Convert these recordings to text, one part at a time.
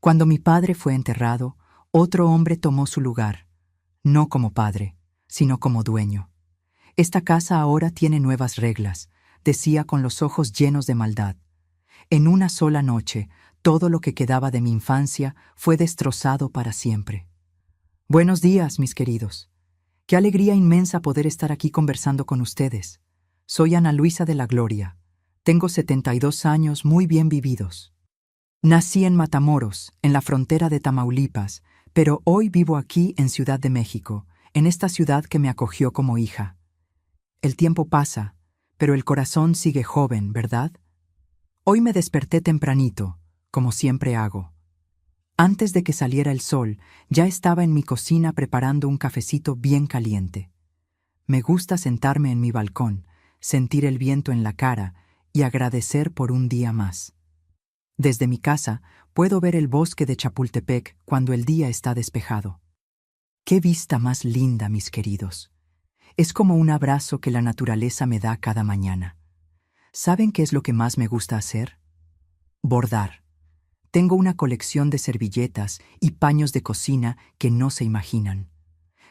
Cuando mi padre fue enterrado, otro hombre tomó su lugar, no como padre, sino como dueño. Esta casa ahora tiene nuevas reglas, decía con los ojos llenos de maldad. En una sola noche, todo lo que quedaba de mi infancia fue destrozado para siempre. Buenos días, mis queridos. Qué alegría inmensa poder estar aquí conversando con ustedes. Soy Ana Luisa de la Gloria. Tengo 72 años muy bien vividos. Nací en Matamoros, en la frontera de Tamaulipas, pero hoy vivo aquí en Ciudad de México, en esta ciudad que me acogió como hija. El tiempo pasa, pero el corazón sigue joven, ¿verdad? Hoy me desperté tempranito, como siempre hago. Antes de que saliera el sol, ya estaba en mi cocina preparando un cafecito bien caliente. Me gusta sentarme en mi balcón, sentir el viento en la cara y agradecer por un día más. Desde mi casa puedo ver el bosque de Chapultepec cuando el día está despejado. ¡Qué vista más linda, mis queridos! Es como un abrazo que la naturaleza me da cada mañana. ¿Saben qué es lo que más me gusta hacer? Bordar. Tengo una colección de servilletas y paños de cocina que no se imaginan.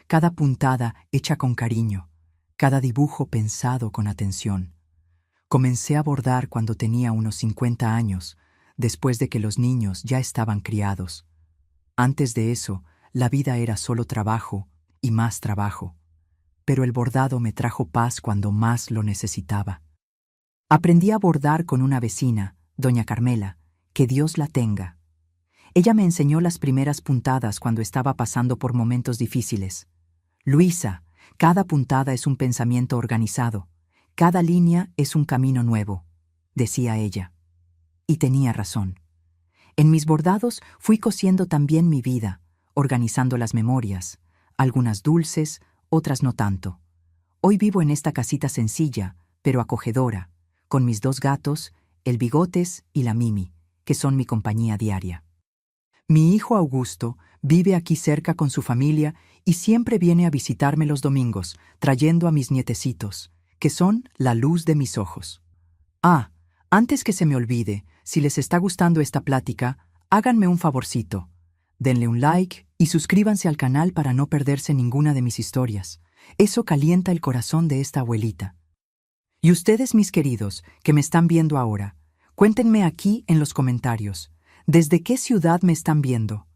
Cada puntada hecha con cariño, cada dibujo pensado con atención. Comencé a bordar cuando tenía unos 50 años, después de que los niños ya estaban criados. Antes de eso, la vida era solo trabajo y más trabajo. Pero el bordado me trajo paz cuando más lo necesitaba. Aprendí a bordar con una vecina, doña Carmela, que Dios la tenga. Ella me enseñó las primeras puntadas cuando estaba pasando por momentos difíciles. Luisa, cada puntada es un pensamiento organizado, cada línea es un camino nuevo, decía ella. Y tenía razón. En mis bordados fui cosiendo también mi vida, organizando las memorias, algunas dulces, otras no tanto. Hoy vivo en esta casita sencilla, pero acogedora, con mis 2 gatos, el Bigotes y la Mimi, que son mi compañía diaria. Mi hijo Augusto vive aquí cerca con su familia y siempre viene a visitarme los domingos, trayendo a mis nietecitos, que son la luz de mis ojos. Antes que se me olvide, si les está gustando esta plática, háganme un favorcito. Denle un like y suscríbanse al canal para no perderse ninguna de mis historias. Eso calienta el corazón de esta abuelita. Y ustedes, mis queridos, que me están viendo ahora, cuéntenme aquí en los comentarios, ¿desde qué ciudad me están viendo?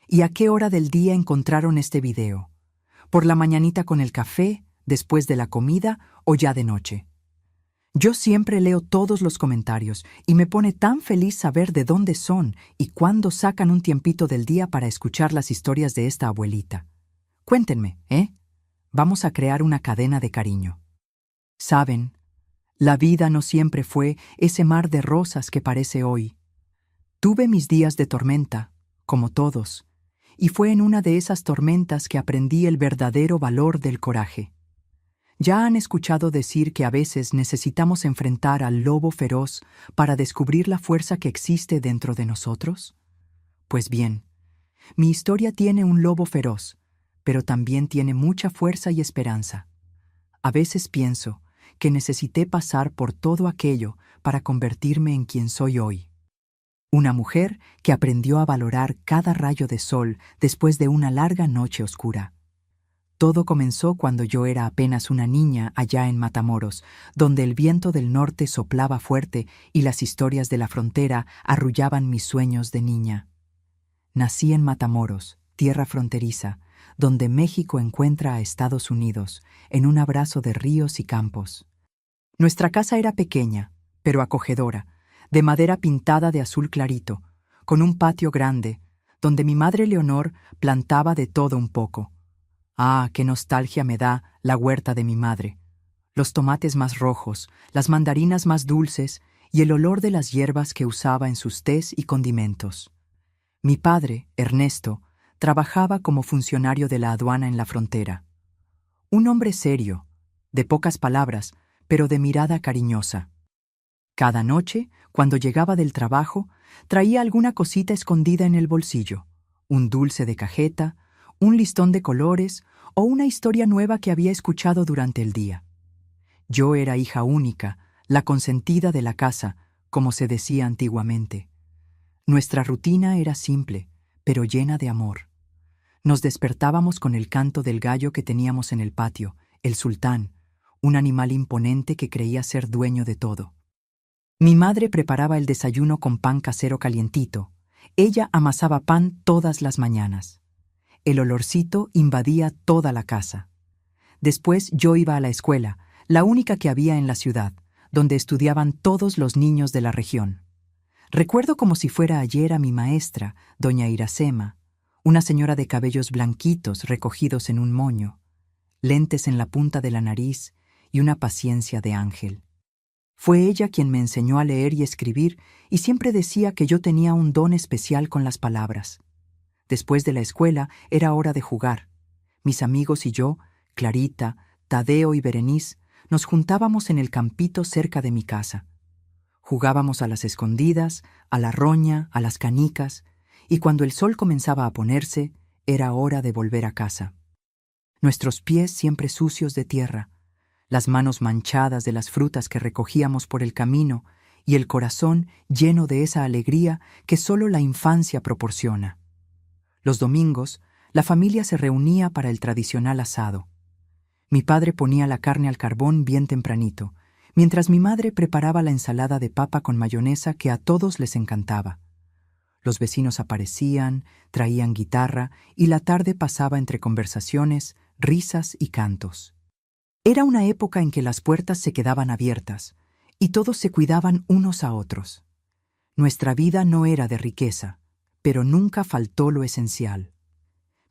¿Y a qué hora del día encontraron este video? ¿Por la mañanita con el café, después de la comida o ya de noche? Yo siempre leo todos los comentarios y me pone tan feliz saber de dónde son y cuándo sacan un tiempito del día para escuchar las historias de esta abuelita. Cuéntenme, ¿eh? Vamos a crear una cadena de cariño. ¿Saben? La vida no siempre fue ese mar de rosas que parece hoy. Tuve mis días de tormenta, como todos, y fue en una de esas tormentas que aprendí el verdadero valor del coraje. ¿Ya han escuchado decir que a veces necesitamos enfrentar al lobo feroz para descubrir la fuerza que existe dentro de nosotros? Pues bien, mi historia tiene un lobo feroz, pero también tiene mucha fuerza y esperanza. A veces pienso que necesité pasar por todo aquello para convertirme en quien soy hoy. Una mujer que aprendió a valorar cada rayo de sol después de una larga noche oscura. Todo comenzó cuando yo era apenas una niña allá en Matamoros, donde el viento del norte soplaba fuerte y las historias de la frontera arrullaban mis sueños de niña. Nací en Matamoros, tierra fronteriza, donde México encuentra a Estados Unidos, en un abrazo de ríos y campos. Nuestra casa era pequeña, pero acogedora, de madera pintada de azul clarito, con un patio grande, donde mi madre Leonor plantaba de todo un poco. Qué nostalgia me da la huerta de mi madre. Los tomates más rojos, las mandarinas más dulces y el olor de las hierbas que usaba en sus tés y condimentos. Mi padre, Ernesto, trabajaba como funcionario de la aduana en la frontera. Un hombre serio, de pocas palabras, pero de mirada cariñosa. Cada noche, cuando llegaba del trabajo, traía alguna cosita escondida en el bolsillo, un dulce de cajeta, un listón de colores o una historia nueva que había escuchado durante el día. Yo era hija única, la consentida de la casa, como se decía antiguamente. Nuestra rutina era simple, pero llena de amor. Nos despertábamos con el canto del gallo que teníamos en el patio, el sultán, un animal imponente que creía ser dueño de todo. Mi madre preparaba el desayuno con pan casero calientito. Ella amasaba pan todas las mañanas. El olorcito invadía toda la casa. Después yo iba a la escuela, la única que había en la ciudad, donde estudiaban todos los niños de la región. Recuerdo como si fuera ayer a mi maestra, doña Iracema, una señora de cabellos blanquitos recogidos en un moño, lentes en la punta de la nariz y una paciencia de ángel. Fue ella quien me enseñó a leer y escribir y siempre decía que yo tenía un don especial con las palabras. Después de la escuela era hora de jugar. Mis amigos y yo, Clarita, Tadeo y Berenice, nos juntábamos en el campito cerca de mi casa. Jugábamos a las escondidas, a la roña, a las canicas, y cuando el sol comenzaba a ponerse, era hora de volver a casa. Nuestros pies siempre sucios de tierra, las manos manchadas de las frutas que recogíamos por el camino y el corazón lleno de esa alegría que solo la infancia proporciona. Los domingos, la familia se reunía para el tradicional asado. Mi padre ponía la carne al carbón bien tempranito, mientras mi madre preparaba la ensalada de papa con mayonesa que a todos les encantaba. Los vecinos aparecían, traían guitarra y la tarde pasaba entre conversaciones, risas y cantos. Era una época en que las puertas se quedaban abiertas y todos se cuidaban unos a otros. Nuestra vida no era de riqueza, pero nunca faltó lo esencial.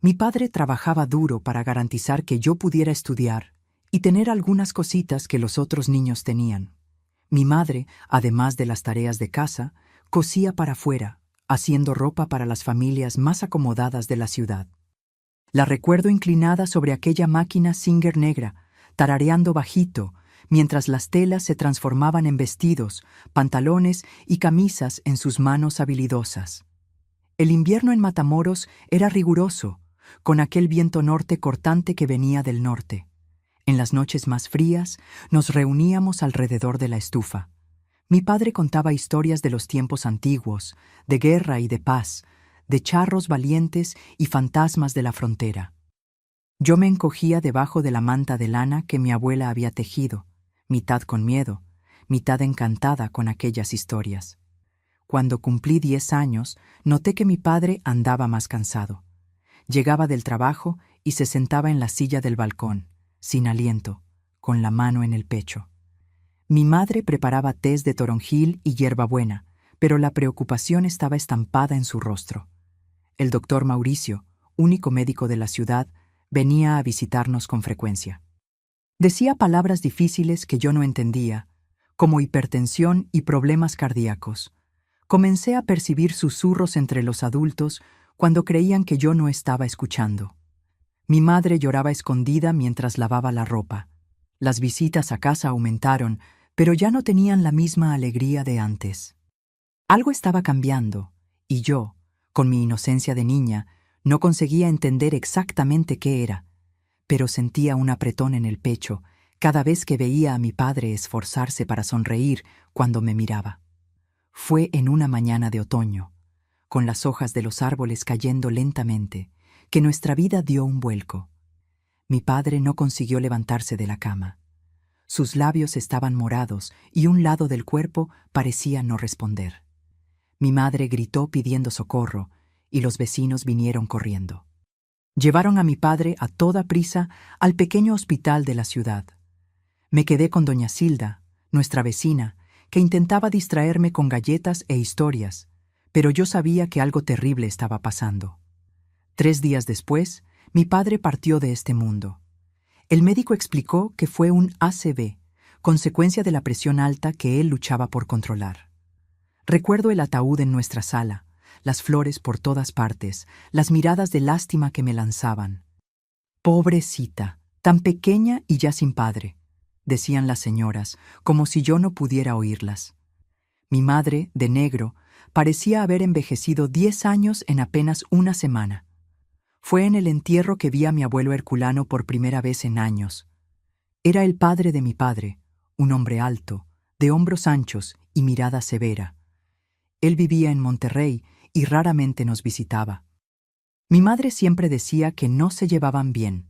Mi padre trabajaba duro para garantizar que yo pudiera estudiar y tener algunas cositas que los otros niños tenían. Mi madre, además de las tareas de casa, cosía para afuera, haciendo ropa para las familias más acomodadas de la ciudad. La recuerdo inclinada sobre aquella máquina Singer negra, tarareando bajito, mientras las telas se transformaban en vestidos, pantalones y camisas en sus manos habilidosas. El invierno en Matamoros era riguroso, con aquel viento norte cortante que venía del norte. En las noches más frías, nos reuníamos alrededor de la estufa. Mi padre contaba historias de los tiempos antiguos, de guerra y de paz, de charros valientes y fantasmas de la frontera. Yo me encogía debajo de la manta de lana que mi abuela había tejido, mitad con miedo, mitad encantada con aquellas historias. Cuando cumplí 10 años, noté que mi padre andaba más cansado. Llegaba del trabajo y se sentaba en la silla del balcón, sin aliento, con la mano en el pecho. Mi madre preparaba tés de toronjil y hierbabuena, pero la preocupación estaba estampada en su rostro. El doctor Mauricio, único médico de la ciudad, venía a visitarnos con frecuencia. Decía palabras difíciles que yo no entendía, como hipertensión y problemas cardíacos. Comencé a percibir susurros entre los adultos cuando creían que yo no estaba escuchando. Mi madre lloraba escondida mientras lavaba la ropa. Las visitas a casa aumentaron, pero ya no tenían la misma alegría de antes. Algo estaba cambiando, y yo, con mi inocencia de niña, no conseguía entender exactamente qué era, pero sentía un apretón en el pecho cada vez que veía a mi padre esforzarse para sonreír cuando me miraba. Fue en una mañana de otoño, con las hojas de los árboles cayendo lentamente, que nuestra vida dio un vuelco. Mi padre no consiguió levantarse de la cama. Sus labios estaban morados y un lado del cuerpo parecía no responder. Mi madre gritó pidiendo socorro y los vecinos vinieron corriendo. Llevaron a mi padre a toda prisa al pequeño hospital de la ciudad. Me quedé con doña Silda, nuestra vecina, que intentaba distraerme con galletas e historias, pero yo sabía que algo terrible estaba pasando. 3 días después, mi padre partió de este mundo. El médico explicó que fue un ACV, consecuencia de la presión alta que él luchaba por controlar. Recuerdo el ataúd en nuestra sala, las flores por todas partes, las miradas de lástima que me lanzaban. «Pobrecita, tan pequeña y ya sin padre», decían las señoras, como si yo no pudiera oírlas. Mi madre, de negro, parecía haber envejecido 10 años en apenas una semana. Fue en el entierro que vi a mi abuelo Herculano por primera vez en años. Era el padre de mi padre, un hombre alto, de hombros anchos y mirada severa. Él vivía en Monterrey y raramente nos visitaba. Mi madre siempre decía que no se llevaban bien,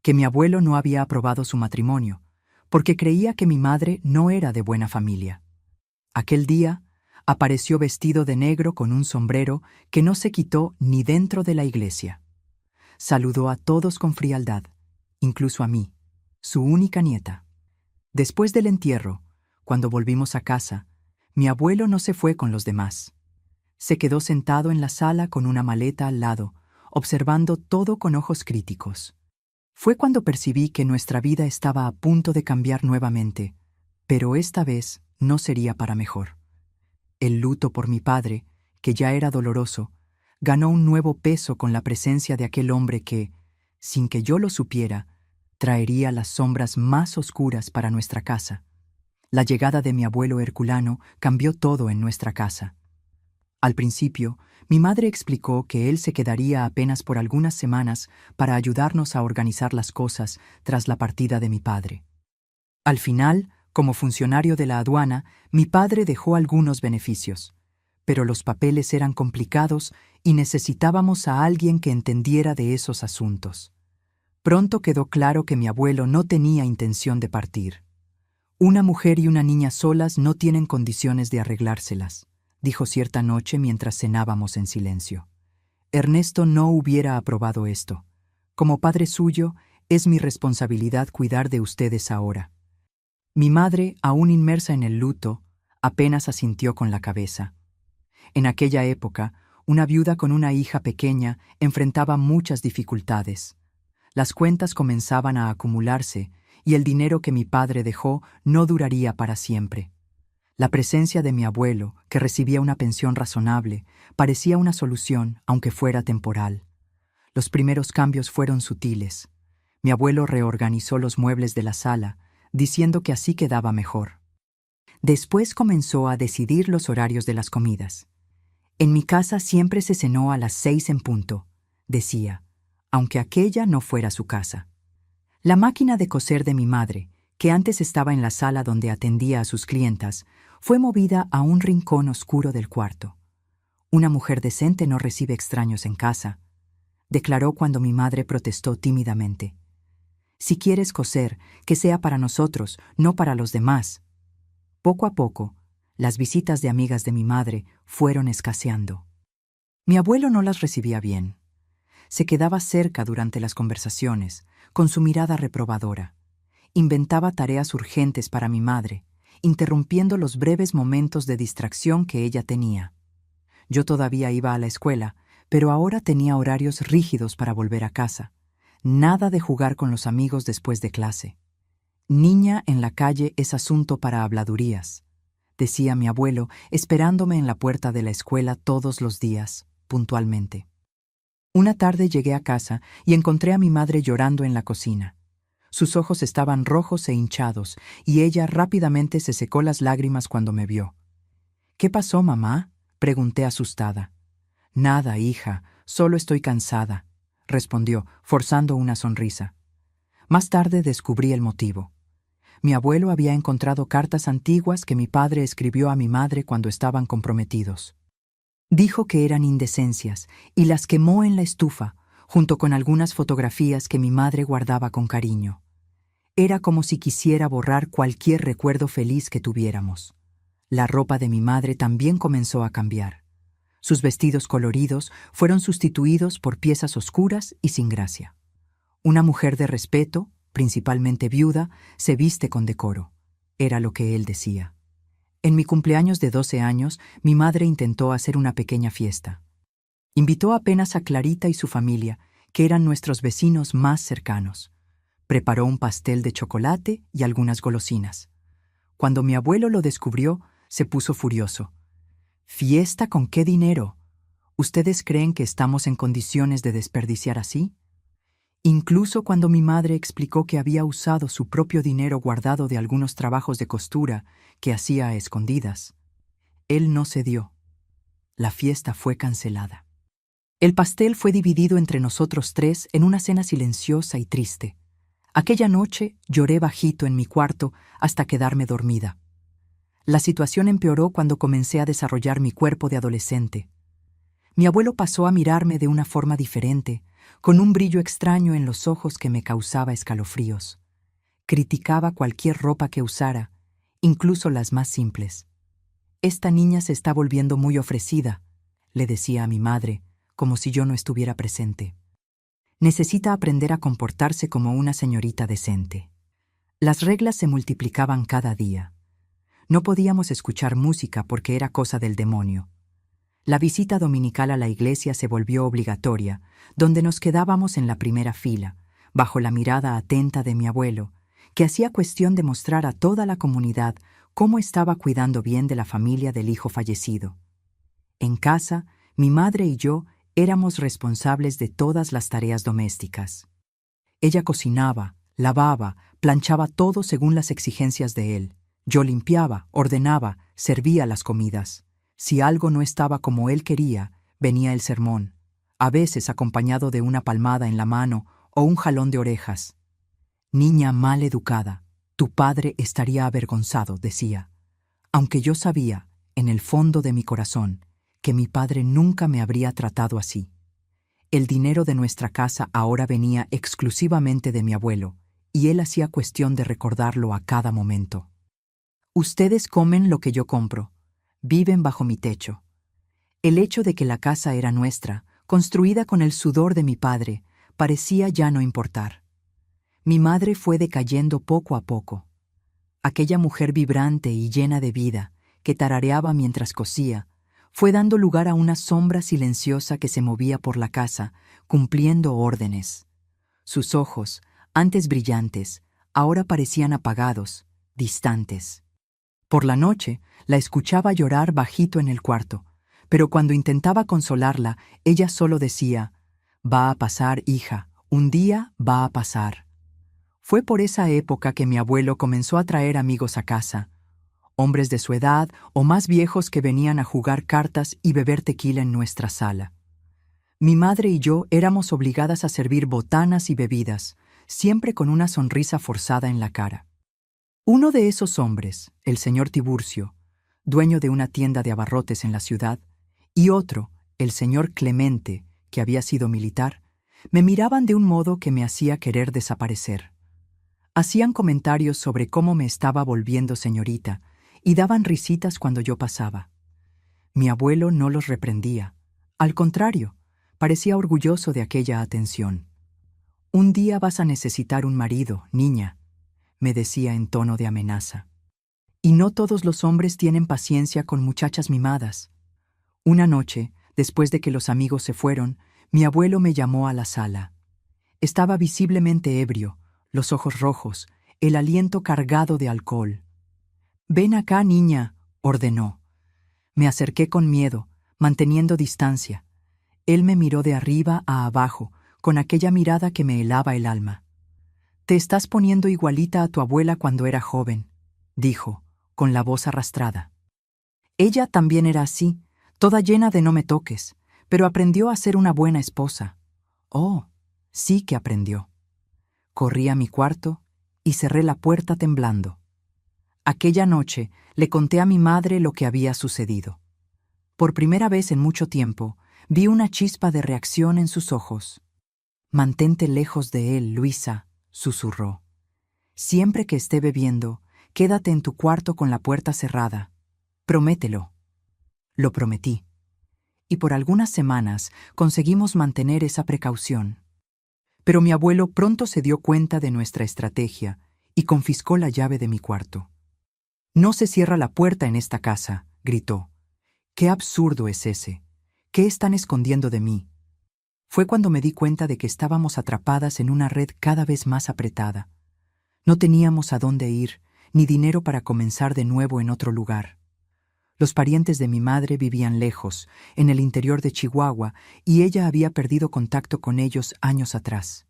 que mi abuelo no había aprobado su matrimonio, porque creía que mi madre no era de buena familia. Aquel día, apareció vestido de negro con un sombrero que no se quitó ni dentro de la iglesia. Saludó a todos con frialdad, incluso a mí, su única nieta. Después del entierro, cuando volvimos a casa, mi abuelo no se fue con los demás. Se quedó sentado en la sala con una maleta al lado, observando todo con ojos críticos. Fue cuando percibí que nuestra vida estaba a punto de cambiar nuevamente, pero esta vez no sería para mejor. El luto por mi padre, que ya era doloroso, ganó un nuevo peso con la presencia de aquel hombre que, sin que yo lo supiera, traería las sombras más oscuras para nuestra casa. La llegada de mi abuelo Herculano cambió todo en nuestra casa. Al principio, mi madre explicó que él se quedaría apenas por algunas semanas para ayudarnos a organizar las cosas tras la partida de mi padre. Al final, como funcionario de la aduana, mi padre dejó algunos beneficios, pero los papeles eran complicados y necesitábamos a alguien que entendiera de esos asuntos. Pronto quedó claro que mi abuelo no tenía intención de partir. Una mujer y una niña solas no tienen condiciones de arreglárselas, dijo cierta noche mientras cenábamos en silencio. Ernesto no hubiera aprobado esto. Como padre suyo, es mi responsabilidad cuidar de ustedes ahora. Mi madre, aún inmersa en el luto, apenas asintió con la cabeza. En aquella época, una viuda con una hija pequeña enfrentaba muchas dificultades. Las cuentas comenzaban a acumularse y el dinero que mi padre dejó no duraría para siempre. La presencia de mi abuelo, que recibía una pensión razonable, parecía una solución, aunque fuera temporal. Los primeros cambios fueron sutiles. Mi abuelo reorganizó los muebles de la sala, diciendo que así quedaba mejor. Después comenzó a decidir los horarios de las comidas. En mi casa siempre se cenó a las 6 en punto, decía, aunque aquella no fuera su casa. La máquina de coser de mi madre, que antes estaba en la sala donde atendía a sus clientas, fue movida a un rincón oscuro del cuarto. Una mujer decente no recibe extraños en casa, declaró cuando mi madre protestó tímidamente. Si quieres coser, que sea para nosotros, no para los demás. Poco a poco, las visitas de amigas de mi madre fueron escaseando. Mi abuelo no las recibía bien. Se quedaba cerca durante las conversaciones, con su mirada reprobadora. Inventaba tareas urgentes para mi madre, interrumpiendo los breves momentos de distracción que ella tenía. Yo todavía iba a la escuela, pero ahora tenía horarios rígidos para volver a casa. Nada de jugar con los amigos después de clase. Niña en la calle es asunto para habladurías, decía mi abuelo, esperándome en la puerta de la escuela todos los días, puntualmente. Una tarde llegué a casa y encontré a mi madre llorando en la cocina. Sus ojos estaban rojos e hinchados, y ella rápidamente se secó las lágrimas cuando me vio. «¿Qué pasó, mamá?», pregunté asustada. «Nada, hija, solo estoy cansada», respondió, forzando una sonrisa. Más tarde descubrí el motivo. Mi abuelo había encontrado cartas antiguas que mi padre escribió a mi madre cuando estaban comprometidos. Dijo que eran indecencias y las quemó en la estufa, junto con algunas fotografías que mi madre guardaba con cariño. Era como si quisiera borrar cualquier recuerdo feliz que tuviéramos. La ropa de mi madre también comenzó a cambiar. Sus vestidos coloridos fueron sustituidos por piezas oscuras y sin gracia. Una mujer de respeto, principalmente viuda, se viste con decoro. Era lo que él decía. En mi cumpleaños de 12 años, mi madre intentó hacer una pequeña fiesta. Invitó apenas a Clarita y su familia, que eran nuestros vecinos más cercanos. Preparó un pastel de chocolate y algunas golosinas. Cuando mi abuelo lo descubrió, se puso furioso. «¿Fiesta con qué dinero? ¿Ustedes creen que estamos en condiciones de desperdiciar así?». Incluso cuando mi madre explicó que había usado su propio dinero guardado de algunos trabajos de costura que hacía a escondidas, él no cedió. La fiesta fue cancelada. El pastel fue dividido entre nosotros tres en una cena silenciosa y triste. Aquella noche lloré bajito en mi cuarto hasta quedarme dormida. La situación empeoró cuando comencé a desarrollar mi cuerpo de adolescente. Mi abuelo pasó a mirarme de una forma diferente, con un brillo extraño en los ojos que me causaba escalofríos. Criticaba cualquier ropa que usara, incluso las más simples. «Esta niña se está volviendo muy ofrecida», le decía a mi madre, como si yo no estuviera presente. «Necesita aprender a comportarse como una señorita decente». Las reglas se multiplicaban cada día. No podíamos escuchar música porque era cosa del demonio. La visita dominical a la iglesia se volvió obligatoria, donde nos quedábamos en la primera fila, bajo la mirada atenta de mi abuelo, que hacía cuestión de mostrar a toda la comunidad cómo estaba cuidando bien de la familia del hijo fallecido. En casa, mi madre y yo éramos responsables de todas las tareas domésticas. Ella cocinaba, lavaba, planchaba todo según las exigencias de él. Yo limpiaba, ordenaba, servía las comidas. Si algo no estaba como él quería, venía el sermón, a veces acompañado de una palmada en la mano o un jalón de orejas. «Niña mal educada, tu padre estaría avergonzado», decía, aunque yo sabía, en el fondo de mi corazón, que mi padre nunca me habría tratado así. El dinero de nuestra casa ahora venía exclusivamente de mi abuelo, y él hacía cuestión de recordarlo a cada momento. «Ustedes comen lo que yo compro, viven bajo mi techo». El hecho de que la casa era nuestra, construida con el sudor de mi padre, parecía ya no importar. Mi madre fue decayendo poco a poco. Aquella mujer vibrante y llena de vida, que tarareaba mientras cosía, fue dando lugar a una sombra silenciosa que se movía por la casa, cumpliendo órdenes. Sus ojos, antes brillantes, ahora parecían apagados, distantes. Por la noche, la escuchaba llorar bajito en el cuarto, pero cuando intentaba consolarla, ella solo decía: «Va a pasar, hija, un día va a pasar». Fue por esa época que mi abuelo comenzó a traer amigos a casa, hombres de su edad o más viejos que venían a jugar cartas y beber tequila en nuestra sala. Mi madre y yo éramos obligadas a servir botanas y bebidas, siempre con una sonrisa forzada en la cara. Uno de esos hombres, el señor Tiburcio, dueño de una tienda de abarrotes en la ciudad, y otro, el señor Clemente, que había sido militar, me miraban de un modo que me hacía querer desaparecer. Hacían comentarios sobre cómo me estaba volviendo señorita y daban risitas cuando yo pasaba. Mi abuelo no los reprendía. Al contrario, parecía orgulloso de aquella atención. «Un día vas a necesitar un marido, niña», me decía en tono de amenaza. «Y no todos los hombres tienen paciencia con muchachas mimadas». Una noche, después de que los amigos se fueron, mi abuelo me llamó a la sala. Estaba visiblemente ebrio, los ojos rojos, el aliento cargado de alcohol. «Ven acá, niña», ordenó. Me acerqué con miedo, manteniendo distancia. Él me miró de arriba a abajo, con aquella mirada que me helaba el alma. «Te estás poniendo igualita a tu abuela cuando era joven», dijo, con la voz arrastrada. «Ella también era así, toda llena de no me toques, pero aprendió a ser una buena esposa». «Oh, sí que aprendió». Corrí a mi cuarto y cerré la puerta temblando. Aquella noche le conté a mi madre lo que había sucedido. Por primera vez en mucho tiempo, vi una chispa de reacción en sus ojos. «Mantente lejos de él, Luisa», susurró. «Siempre que esté bebiendo, quédate en tu cuarto con la puerta cerrada. Promételo». Lo prometí. Y por algunas semanas conseguimos mantener esa precaución. Pero mi abuelo pronto se dio cuenta de nuestra estrategia y confiscó la llave de mi cuarto. «No se cierra la puerta en esta casa», gritó. «¿Qué absurdo es ese? ¿Qué están escondiendo de mí?». Fue cuando me di cuenta de que estábamos atrapadas en una red cada vez más apretada. No teníamos a dónde ir, ni dinero para comenzar de nuevo en otro lugar. Los parientes de mi madre vivían lejos, en el interior de Chihuahua, y ella había perdido contacto con ellos años atrás.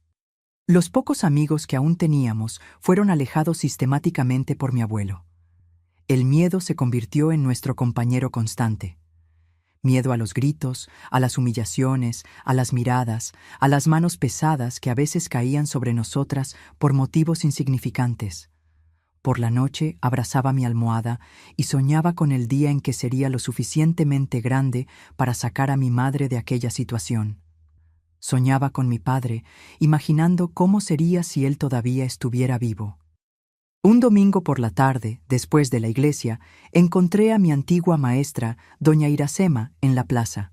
Los pocos amigos que aún teníamos fueron alejados sistemáticamente por mi abuelo. El miedo se convirtió en nuestro compañero constante. Miedo a los gritos, a las humillaciones, a las miradas, a las manos pesadas que a veces caían sobre nosotras por motivos insignificantes. Por la noche abrazaba mi almohada y soñaba con el día en que sería lo suficientemente grande para sacar a mi madre de aquella situación. Soñaba con mi padre, imaginando cómo sería si él todavía estuviera vivo. Un domingo por la tarde, después de la iglesia, encontré a mi antigua maestra, doña Iracema, en la plaza.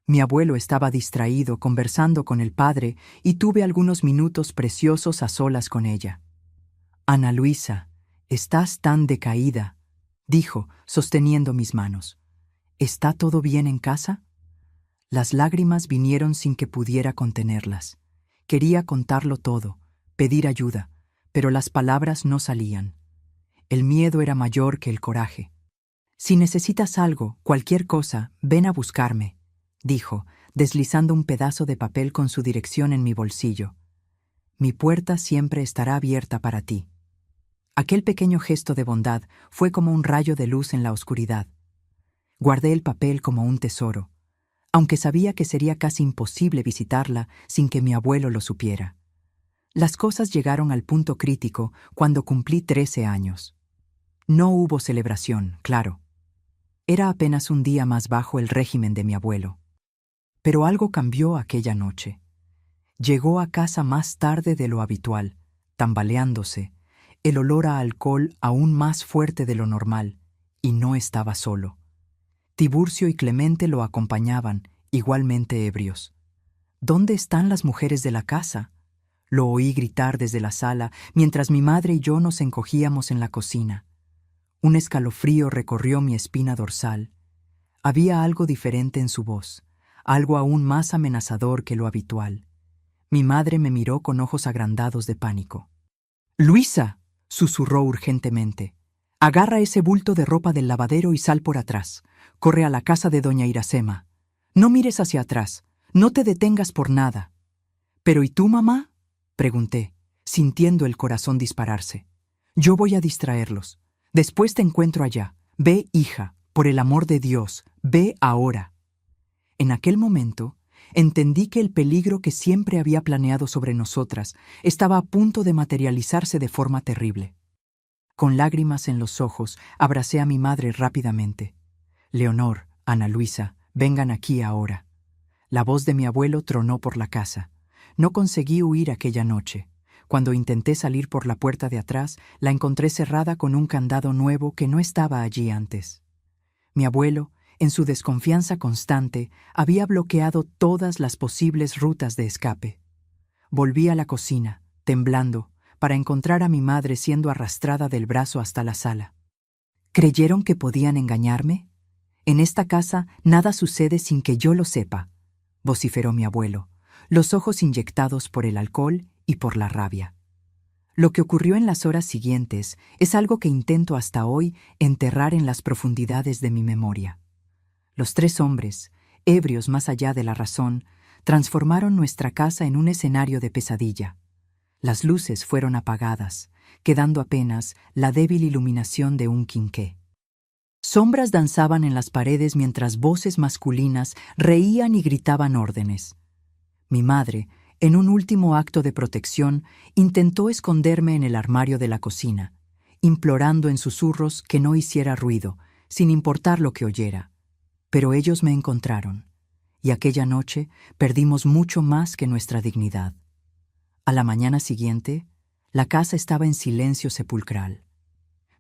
Mi abuelo estaba distraído conversando con el padre y tuve algunos minutos preciosos a solas con ella. «Ana Luisa, estás tan decaída», dijo, sosteniendo mis manos. «¿Está todo bien en casa?» Las lágrimas vinieron sin que pudiera contenerlas. Quería contarlo todo, pedir ayuda, pero las palabras no salían. El miedo era mayor que el coraje. «Si necesitas algo, cualquier cosa, ven a buscarme», dijo, deslizando un pedazo de papel con su dirección en mi bolsillo. «Mi puerta siempre estará abierta para ti». Aquel pequeño gesto de bondad fue como un rayo de luz en la oscuridad. Guardé el papel como un tesoro, aunque sabía que sería casi imposible visitarla sin que mi abuelo lo supiera. Las cosas llegaron al punto crítico cuando cumplí 13 años. No hubo celebración, claro. Era apenas un día más bajo el régimen de mi abuelo. Pero algo cambió aquella noche. Llegó a casa más tarde de lo habitual, tambaleándose, el olor a alcohol aún más fuerte de lo normal, y no estaba solo. Tiburcio y Clemente lo acompañaban, igualmente ebrios. «¿Dónde están las mujeres de la casa?», lo oí gritar desde la sala mientras mi madre y yo nos encogíamos en la cocina. Un escalofrío recorrió mi espina dorsal. Había algo diferente en su voz, algo aún más amenazador que lo habitual. Mi madre me miró con ojos agrandados de pánico. «Luisa», susurró urgentemente, «agarra ese bulto de ropa del lavadero y sal por atrás. Corre a la casa de doña Iracema. No mires hacia atrás, no te detengas por nada». «¿Pero y tú, mamá?», pregunté, sintiendo el corazón dispararse. «Yo voy a distraerlos. Después te encuentro allá. Ve, hija, por el amor de Dios, ve ahora». En aquel momento, entendí que el peligro que siempre había planeado sobre nosotras estaba a punto de materializarse de forma terrible. Con lágrimas en los ojos, abracé a mi madre rápidamente. «Leonor, Ana Luisa, vengan aquí ahora». La voz de mi abuelo tronó por la casa. No conseguí huir aquella noche. Cuando intenté salir por la puerta de atrás, la encontré cerrada con un candado nuevo que no estaba allí antes. Mi abuelo, en su desconfianza constante, había bloqueado todas las posibles rutas de escape. Volví a la cocina, temblando, para encontrar a mi madre siendo arrastrada del brazo hasta la sala. ¿Creyeron que podían engañarme? «En esta casa nada sucede sin que yo lo sepa», vociferó mi abuelo, los ojos inyectados por el alcohol y por la rabia. Lo que ocurrió en las horas siguientes es algo que intento hasta hoy enterrar en las profundidades de mi memoria. Los 3 hombres, ebrios más allá de la razón, transformaron nuestra casa en un escenario de pesadilla. Las luces fueron apagadas, quedando apenas la débil iluminación de un quinqué. Sombras danzaban en las paredes mientras voces masculinas reían y gritaban órdenes. Mi madre, en un último acto de protección, intentó esconderme en el armario de la cocina, implorando en susurros que no hiciera ruido, sin importar lo que oyera. Pero ellos me encontraron, y aquella noche perdimos mucho más que nuestra dignidad. A la mañana siguiente, la casa estaba en silencio sepulcral.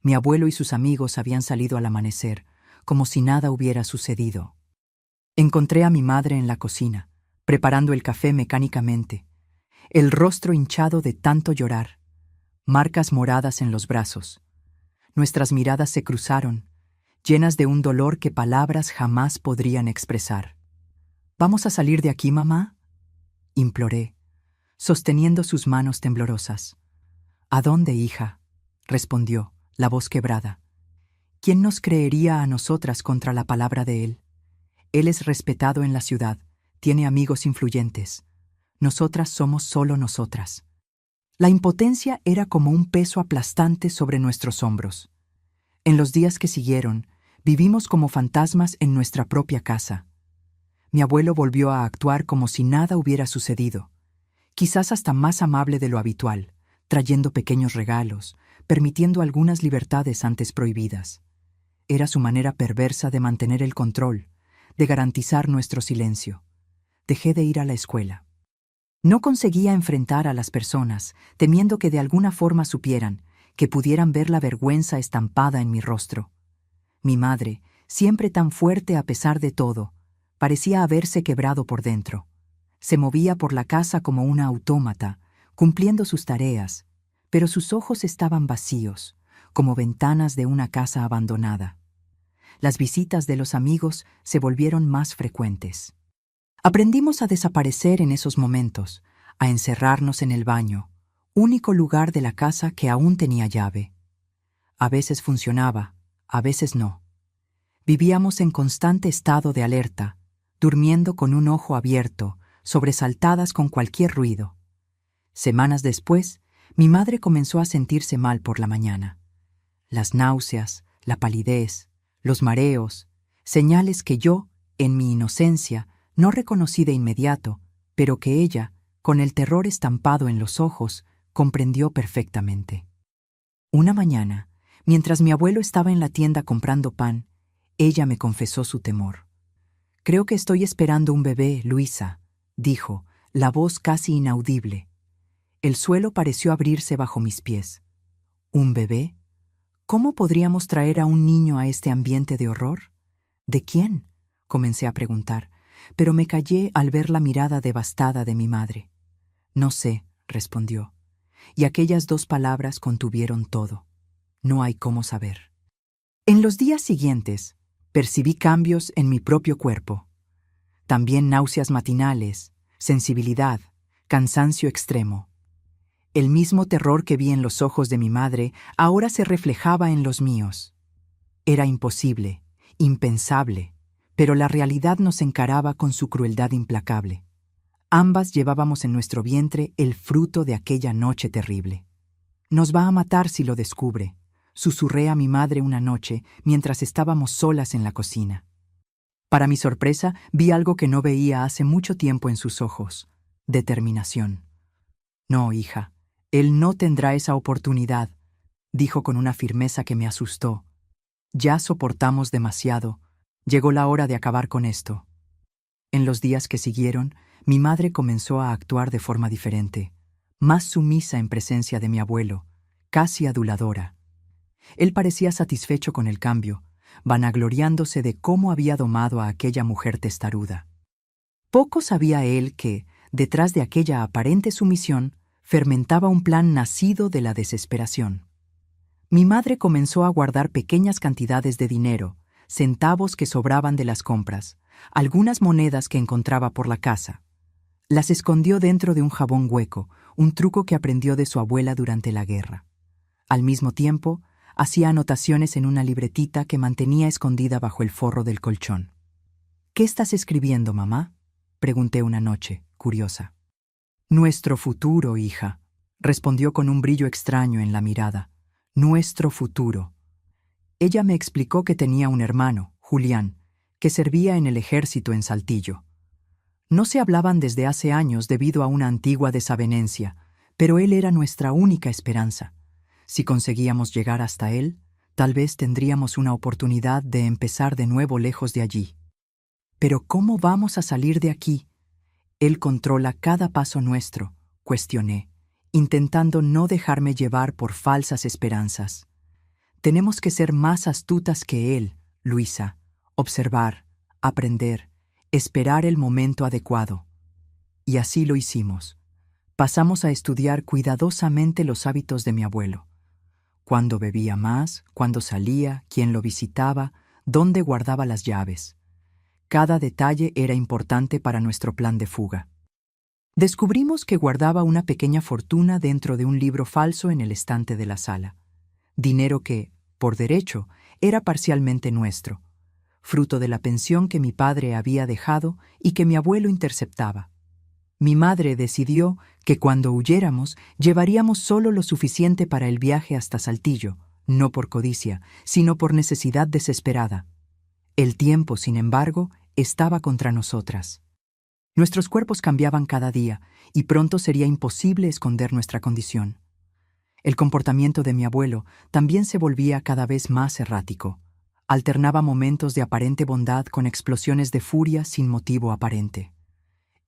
Mi abuelo y sus amigos habían salido al amanecer, como si nada hubiera sucedido. Encontré a mi madre en la cocina, preparando el café mecánicamente, el rostro hinchado de tanto llorar, marcas moradas en los brazos. Nuestras miradas se cruzaron, llenas de un dolor que palabras jamás podrían expresar. «¿Vamos a salir de aquí, mamá?», imploré, sosteniendo sus manos temblorosas. «¿A dónde, hija?», respondió, la voz quebrada. «¿Quién nos creería a nosotras contra la palabra de él? Él es respetado en la ciudad, tiene amigos influyentes. Nosotras somos solo nosotras». La impotencia era como un peso aplastante sobre nuestros hombros. En los días que siguieron, vivimos como fantasmas en nuestra propia casa. Mi abuelo volvió a actuar como si nada hubiera sucedido, quizás hasta más amable de lo habitual, trayendo pequeños regalos, permitiendo algunas libertades antes prohibidas. Era su manera perversa de mantener el control, de garantizar nuestro silencio. Dejé de ir a la escuela. No conseguía enfrentar a las personas, temiendo que de alguna forma supieran, que pudieran ver la vergüenza estampada en mi rostro. Mi madre, siempre tan fuerte a pesar de todo, parecía haberse quebrado por dentro. Se movía por la casa como una autómata, cumpliendo sus tareas, pero sus ojos estaban vacíos, como ventanas de una casa abandonada. Las visitas de los amigos se volvieron más frecuentes. Aprendimos a desaparecer en esos momentos, a encerrarnos en el baño, único lugar de la casa que aún tenía llave. A veces funcionaba, a veces no. Vivíamos en constante estado de alerta, durmiendo con un ojo abierto, sobresaltadas con cualquier ruido. Semanas después, mi madre comenzó a sentirse mal por la mañana. Las náuseas, la palidez, los mareos, señales que yo, en mi inocencia, no reconocí de inmediato, pero que ella, con el terror estampado en los ojos, comprendió perfectamente. Una mañana, mientras mi abuelo estaba en la tienda comprando pan, ella me confesó su temor. «Creo que estoy esperando un bebé, Luisa», dijo, la voz casi inaudible. El suelo pareció abrirse bajo mis pies. ¿Un bebé? ¿Cómo podríamos traer a un niño a este ambiente de horror? ¿De quién?, comencé a preguntar, pero me callé al ver la mirada devastada de mi madre. «No sé», respondió, y aquellas 2 palabras contuvieron todo. No hay cómo saber. En los días siguientes, percibí cambios en mi propio cuerpo. También náuseas matinales, sensibilidad, cansancio extremo. El mismo terror que vi en los ojos de mi madre ahora se reflejaba en los míos. Era imposible, impensable, pero la realidad nos encaraba con su crueldad implacable. Ambas llevábamos en nuestro vientre el fruto de aquella noche terrible. «Nos va a matar si lo descubre», susurré a mi madre una noche mientras estábamos solas en la cocina. Para mi sorpresa, vi algo que no veía hace mucho tiempo en sus ojos: determinación. «No, hija, él no tendrá esa oportunidad», dijo con una firmeza que me asustó. «Ya soportamos demasiado. Llegó la hora de acabar con esto». En los días que siguieron, mi madre comenzó a actuar de forma diferente, más sumisa en presencia de mi abuelo, casi aduladora. Él parecía satisfecho con el cambio, vanagloriándose de cómo había domado a aquella mujer testaruda. Poco sabía él que, detrás de aquella aparente sumisión, fermentaba un plan nacido de la desesperación. Mi madre comenzó a guardar pequeñas cantidades de dinero, centavos que sobraban de las compras, algunas monedas que encontraba por la casa. Las escondió dentro de un jabón hueco, un truco que aprendió de su abuela durante la guerra. Al mismo tiempo, hacía anotaciones en una libretita que mantenía escondida bajo el forro del colchón. «¿Qué estás escribiendo, mamá?», pregunté una noche, curiosa. «Nuestro futuro, hija», respondió con un brillo extraño en la mirada. «Nuestro futuro». Ella me explicó que tenía un hermano, Julián, que servía en el ejército en Saltillo. No se hablaban desde hace años debido a una antigua desavenencia, pero él era nuestra única esperanza. Si conseguíamos llegar hasta él, tal vez tendríamos una oportunidad de empezar de nuevo lejos de allí. «¿Pero cómo vamos a salir de aquí? Él controla cada paso nuestro», cuestioné, intentando no dejarme llevar por falsas esperanzas. «Tenemos que ser más astutas que él, Luisa, observar, aprender, esperar el momento adecuado». Y así lo hicimos. Pasamos a estudiar cuidadosamente los hábitos de mi abuelo. Cuándo bebía más, cuándo salía, quién lo visitaba, dónde guardaba las llaves. Cada detalle era importante para nuestro plan de fuga. Descubrimos que guardaba una pequeña fortuna dentro de un libro falso en el estante de la sala. Dinero que, por derecho, era parcialmente nuestro, fruto de la pensión que mi padre había dejado y que mi abuelo interceptaba. Mi madre decidió que cuando huyéramos llevaríamos solo lo suficiente para el viaje hasta Saltillo, no por codicia, sino por necesidad desesperada. El tiempo, sin embargo, estaba contra nosotras. Nuestros cuerpos cambiaban cada día y pronto sería imposible esconder nuestra condición. El comportamiento de mi abuelo también se volvía cada vez más errático. Alternaba momentos de aparente bondad con explosiones de furia sin motivo aparente.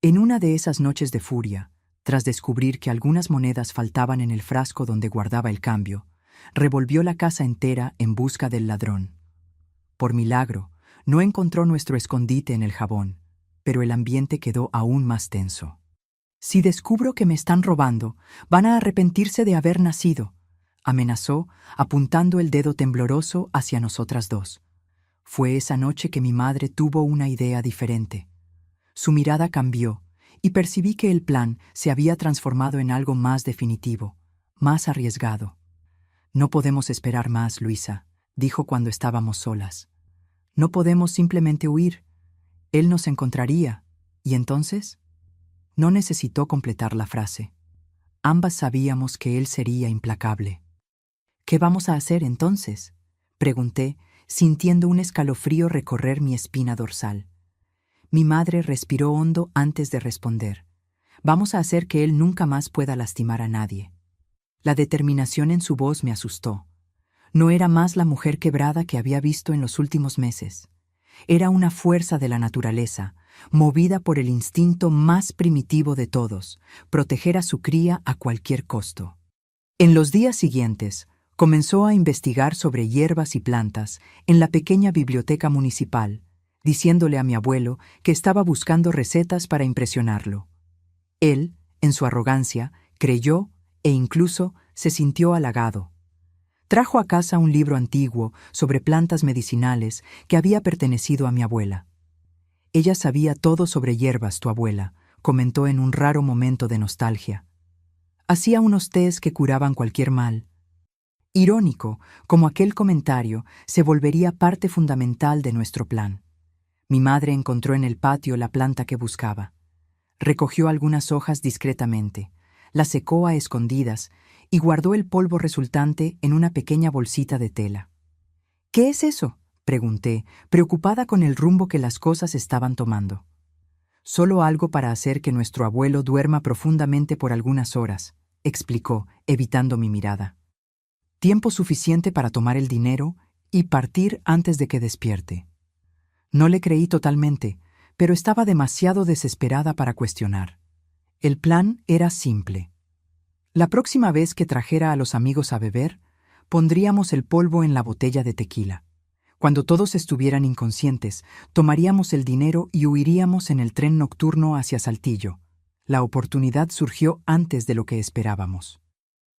En una de esas noches de furia, tras descubrir que algunas monedas faltaban en el frasco donde guardaba el cambio, revolvió la casa entera en busca del ladrón. Por milagro, no encontró nuestro escondite en el jabón, pero el ambiente quedó aún más tenso. «Si descubro que me están robando, van a arrepentirse de haber nacido», amenazó, apuntando el dedo tembloroso hacia nosotras dos. Fue esa noche que mi madre tuvo una idea diferente. Su mirada cambió, y percibí que el plan se había transformado en algo más definitivo, más arriesgado. «No podemos esperar más, Luisa», dijo cuando estábamos solas. «No podemos simplemente huir. Él nos encontraría. ¿Y entonces?» No necesitó completar la frase. Ambas sabíamos que él sería implacable. «¿Qué vamos a hacer entonces?», pregunté, sintiendo un escalofrío recorrer mi espina dorsal. Mi madre respiró hondo antes de responder. «Vamos a hacer que él nunca más pueda lastimar a nadie». La determinación en su voz me asustó. No era más la mujer quebrada que había visto en los últimos meses. Era una fuerza de la naturaleza, movida por el instinto más primitivo de todos, proteger a su cría a cualquier costo. En los días siguientes, comenzó a investigar sobre hierbas y plantas en la pequeña biblioteca municipal, diciéndole a mi abuelo que estaba buscando recetas para impresionarlo. Él, en su arrogancia, creyó e incluso se sintió halagado. Trajo a casa un libro antiguo sobre plantas medicinales que había pertenecido a mi abuela. «Ella sabía todo sobre hierbas, tu abuela», comentó en un raro momento de nostalgia. «Hacía unos tés que curaban cualquier mal». Irónico, como aquel comentario se volvería parte fundamental de nuestro plan. Mi madre encontró en el patio la planta que buscaba. Recogió algunas hojas discretamente, las secó a escondidas y guardó el polvo resultante en una pequeña bolsita de tela. «¿Qué es eso?», pregunté, preocupada con el rumbo que las cosas estaban tomando. «Solo algo para hacer que nuestro abuelo duerma profundamente por algunas horas», explicó, evitando mi mirada. «Tiempo suficiente para tomar el dinero y partir antes de que despierte». No le creí totalmente, pero estaba demasiado desesperada para cuestionar. El plan era simple. La próxima vez que trajera a los amigos a beber, pondríamos el polvo en la botella de tequila. Cuando todos estuvieran inconscientes, tomaríamos el dinero y huiríamos en el tren nocturno hacia Saltillo. La oportunidad surgió antes de lo que esperábamos.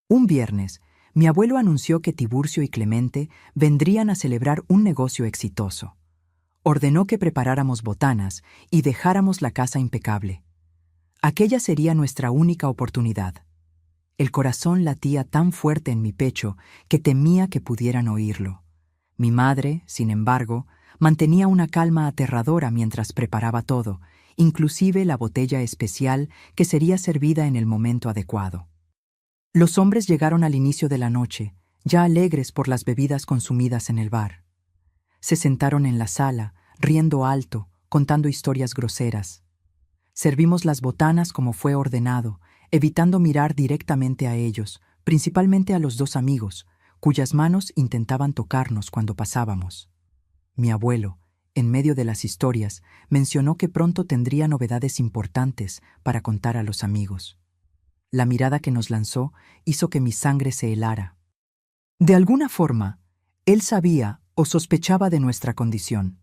Un viernes, mi abuelo anunció que Tiburcio y Clemente vendrían a celebrar un negocio exitoso. Ordenó que preparáramos botanas y dejáramos la casa impecable. Aquella sería nuestra única oportunidad. El corazón latía tan fuerte en mi pecho que temía que pudieran oírlo. Mi madre, sin embargo, mantenía una calma aterradora mientras preparaba todo, inclusive la botella especial que sería servida en el momento adecuado. Los hombres llegaron al inicio de la noche, ya alegres por las bebidas consumidas en el bar. Se sentaron en la sala, riendo alto, contando historias groseras. Servimos las botanas como fue ordenado, evitando mirar directamente a ellos, principalmente a los dos amigos, cuyas manos intentaban tocarnos cuando pasábamos. Mi abuelo, en medio de las historias, mencionó que pronto tendría novedades importantes para contar a los amigos. La mirada que nos lanzó hizo que mi sangre se helara. De alguna forma, él sabía o sospechaba de nuestra condición.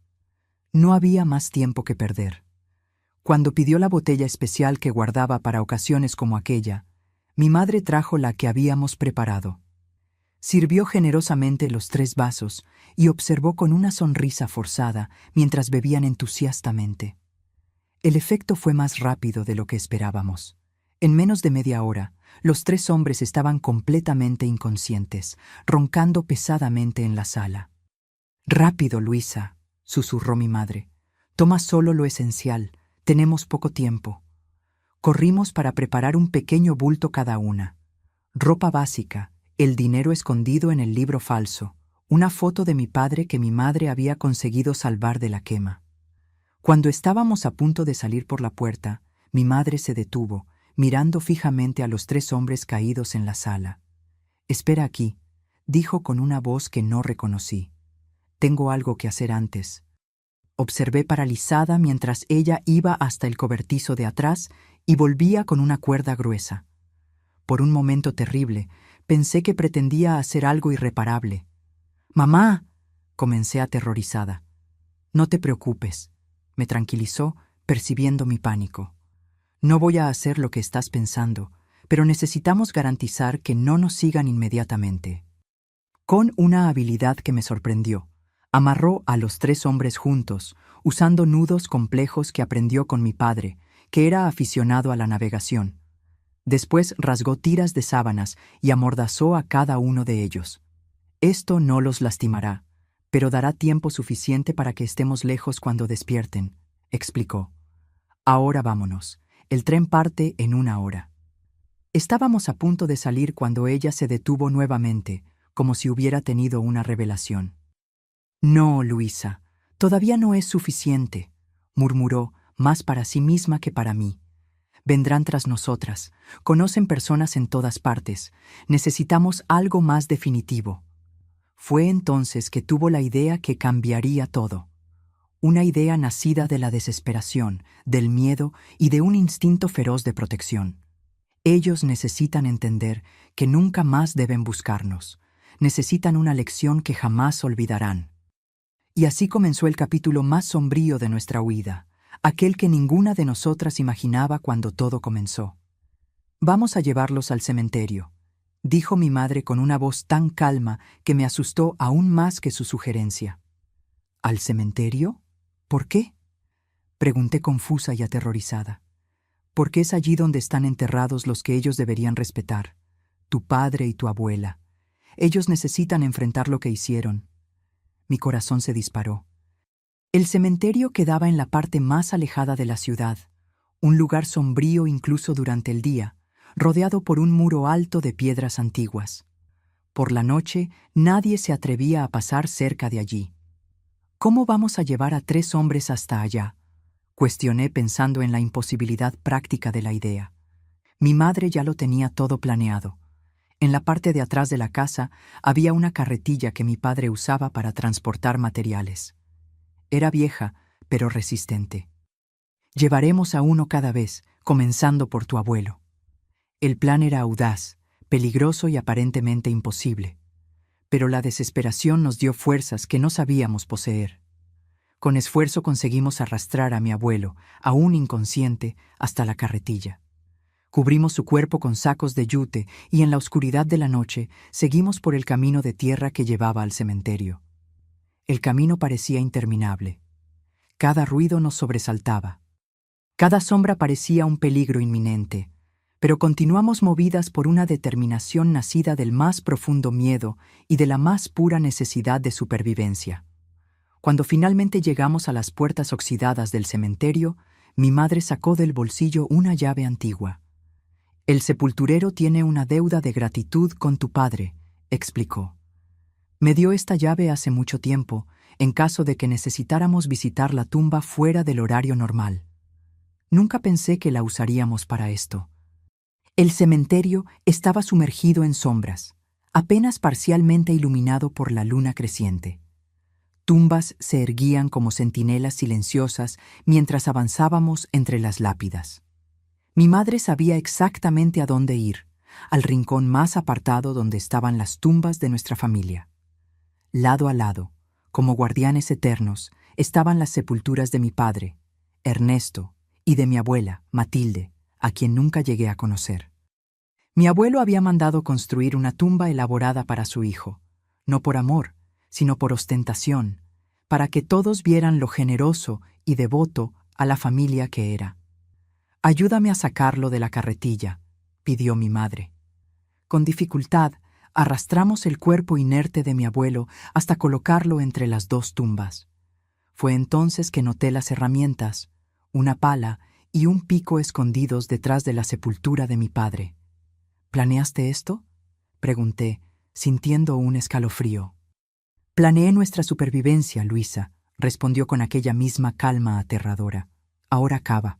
No había más tiempo que perder. Cuando pidió la botella especial que guardaba para ocasiones como aquella, mi madre trajo la que habíamos preparado. Sirvió generosamente los 3 vasos y observó con una sonrisa forzada mientras bebían entusiastamente. El efecto fue más rápido de lo que esperábamos. En menos de media hora, los 3 hombres estaban completamente inconscientes, roncando pesadamente en la sala. «Rápido, Luisa», susurró mi madre. «Toma solo lo esencial. Tenemos poco tiempo». Corrimos para preparar un pequeño bulto cada una. Ropa básica, el dinero escondido en el libro falso, una foto de mi padre que mi madre había conseguido salvar de la quema. Cuando estábamos a punto de salir por la puerta, mi madre se detuvo, mirando fijamente a los 3 hombres caídos en la sala. Espera aquí, dijo con una voz que no reconocí. Tengo algo que hacer antes. Observé paralizada mientras ella iba hasta el cobertizo de atrás y volvía con una cuerda gruesa. Por un momento terrible, pensé que pretendía hacer algo irreparable. «¡Mamá!», comencé aterrorizada. «No te preocupes», me tranquilizó, percibiendo mi pánico. «No voy a hacer lo que estás pensando, pero necesitamos garantizar que no nos sigan inmediatamente». Con una habilidad que me sorprendió, amarró a los 3 hombres juntos, usando nudos complejos que aprendió con mi padre, que era aficionado a la navegación. Después rasgó tiras de sábanas y amordazó a cada uno de ellos. «Esto no los lastimará, pero dará tiempo suficiente para que estemos lejos cuando despierten», explicó. «Ahora vámonos. El tren parte en 1 hora». Estábamos a punto de salir cuando ella se detuvo nuevamente, como si hubiera tenido una revelación. «No, Luisa, todavía no es suficiente», murmuró, más para sí misma que para mí. «Vendrán tras nosotras. Conocen personas en todas partes. Necesitamos algo más definitivo». Fue entonces que tuvo la idea que cambiaría todo. Una idea nacida de la desesperación, del miedo y de un instinto feroz de protección. Ellos necesitan entender que nunca más deben buscarnos. Necesitan una lección que jamás olvidarán. Y así comenzó el capítulo más sombrío de nuestra huida, aquel que ninguna de nosotras imaginaba cuando todo comenzó. «Vamos a llevarlos al cementerio», dijo mi madre con una voz tan calma que me asustó aún más que su sugerencia. «¿Al cementerio? ¿Por qué?», pregunté confusa y aterrorizada. «Porque es allí donde están enterrados los que ellos deberían respetar, tu padre y tu abuela. Ellos necesitan enfrentar lo que hicieron». Mi corazón se disparó. El cementerio quedaba en la parte más alejada de la ciudad, un lugar sombrío incluso durante el día, rodeado por un muro alto de piedras antiguas. Por la noche, nadie se atrevía a pasar cerca de allí. «¿Cómo vamos a llevar a 3 hombres hasta allá?», cuestioné pensando en la imposibilidad práctica de la idea. Mi madre ya lo tenía todo planeado. En la parte de atrás de la casa había una carretilla que mi padre usaba para transportar materiales. Era vieja, pero resistente. «Llevaremos a uno cada vez, comenzando por tu abuelo». El plan era audaz, peligroso y aparentemente imposible. Pero la desesperación nos dio fuerzas que no sabíamos poseer. Con esfuerzo conseguimos arrastrar a mi abuelo, aún inconsciente, hasta la carretilla. Cubrimos su cuerpo con sacos de yute y en la oscuridad de la noche seguimos por el camino de tierra que llevaba al cementerio. El camino parecía interminable. Cada ruido nos sobresaltaba. Cada sombra parecía un peligro inminente, pero continuamos movidas por una determinación nacida del más profundo miedo y de la más pura necesidad de supervivencia. Cuando finalmente llegamos a las puertas oxidadas del cementerio, mi madre sacó del bolsillo una llave antigua. «El sepulturero tiene una deuda de gratitud con tu padre», explicó. «Me dio esta llave hace mucho tiempo, en caso de que necesitáramos visitar la tumba fuera del horario normal. Nunca pensé que la usaríamos para esto». El cementerio estaba sumergido en sombras, apenas parcialmente iluminado por la luna creciente. Tumbas se erguían como centinelas silenciosas mientras avanzábamos entre las lápidas. Mi madre sabía exactamente a dónde ir, al rincón más apartado donde estaban las tumbas de nuestra familia. Lado a lado, como guardianes eternos, estaban las sepulturas de mi padre, Ernesto, y de mi abuela, Matilde, a quien nunca llegué a conocer. Mi abuelo había mandado construir una tumba elaborada para su hijo, no por amor, sino por ostentación, para que todos vieran lo generoso y devoto a la familia que era. «Ayúdame a sacarlo de la carretilla», pidió mi madre. Con dificultad, arrastramos el cuerpo inerte de mi abuelo hasta colocarlo entre las 2 tumbas. Fue entonces que noté las herramientas, una pala y un pico escondidos detrás de la sepultura de mi padre. «¿Planeaste esto?», pregunté, sintiendo un escalofrío. «Planeé nuestra supervivencia, Luisa», respondió con aquella misma calma aterradora. «Ahora cava».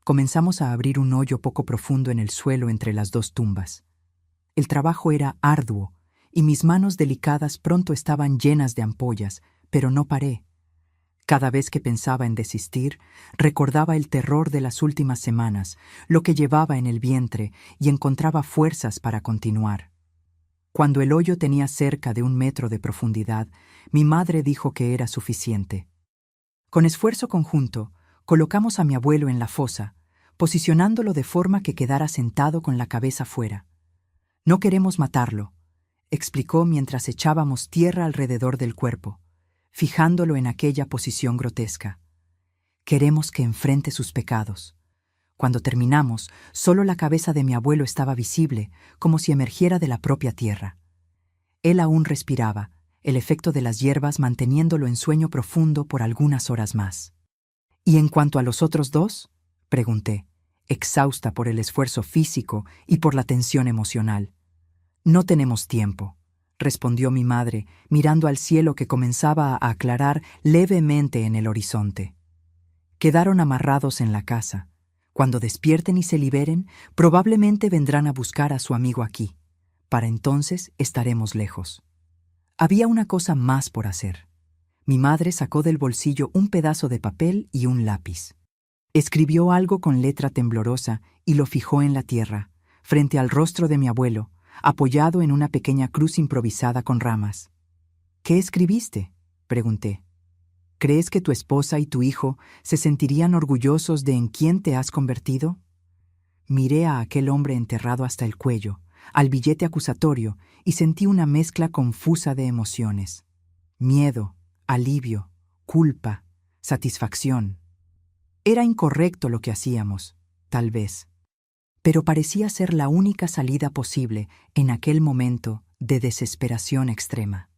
Comenzamos a abrir un hoyo poco profundo en el suelo entre las 2 tumbas. El trabajo era arduo, y mis manos delicadas pronto estaban llenas de ampollas, pero no paré. Cada vez que pensaba en desistir, recordaba el terror de las últimas semanas, lo que llevaba en el vientre, y encontraba fuerzas para continuar. Cuando el hoyo tenía cerca de 1 metro de profundidad, mi madre dijo que era suficiente. Con esfuerzo conjunto, colocamos a mi abuelo en la fosa, posicionándolo de forma que quedara sentado con la cabeza fuera. «No queremos matarlo», explicó mientras echábamos tierra alrededor del cuerpo, fijándolo en aquella posición grotesca. «Queremos que enfrente sus pecados». Cuando terminamos, solo la cabeza de mi abuelo estaba visible, como si emergiera de la propia tierra. Él aún respiraba, el efecto de las hierbas manteniéndolo en sueño profundo por algunas horas más. «¿Y en cuanto a los otros 2?» pregunté, exhausta por el esfuerzo físico y por la tensión emocional. «No tenemos tiempo», respondió mi madre, mirando al cielo que comenzaba a aclarar levemente en el horizonte. «Quedaron amarrados en la casa. Cuando despierten y se liberen, probablemente vendrán a buscar a su amigo aquí. Para entonces estaremos lejos». Había una cosa más por hacer. Mi madre sacó del bolsillo un pedazo de papel y un lápiz. Escribió algo con letra temblorosa y lo fijó en la tierra, frente al rostro de mi abuelo, apoyado en una pequeña cruz improvisada con ramas. «¿Qué escribiste?», pregunté. «¿Crees que tu esposa y tu hijo se sentirían orgullosos de en quién te has convertido?» Miré a aquel hombre enterrado hasta el cuello, al billete acusatorio, y sentí una mezcla confusa de emociones. Miedo, alivio, culpa, satisfacción. Era incorrecto lo que hacíamos, tal vez, pero parecía ser la única salida posible en aquel momento de desesperación extrema.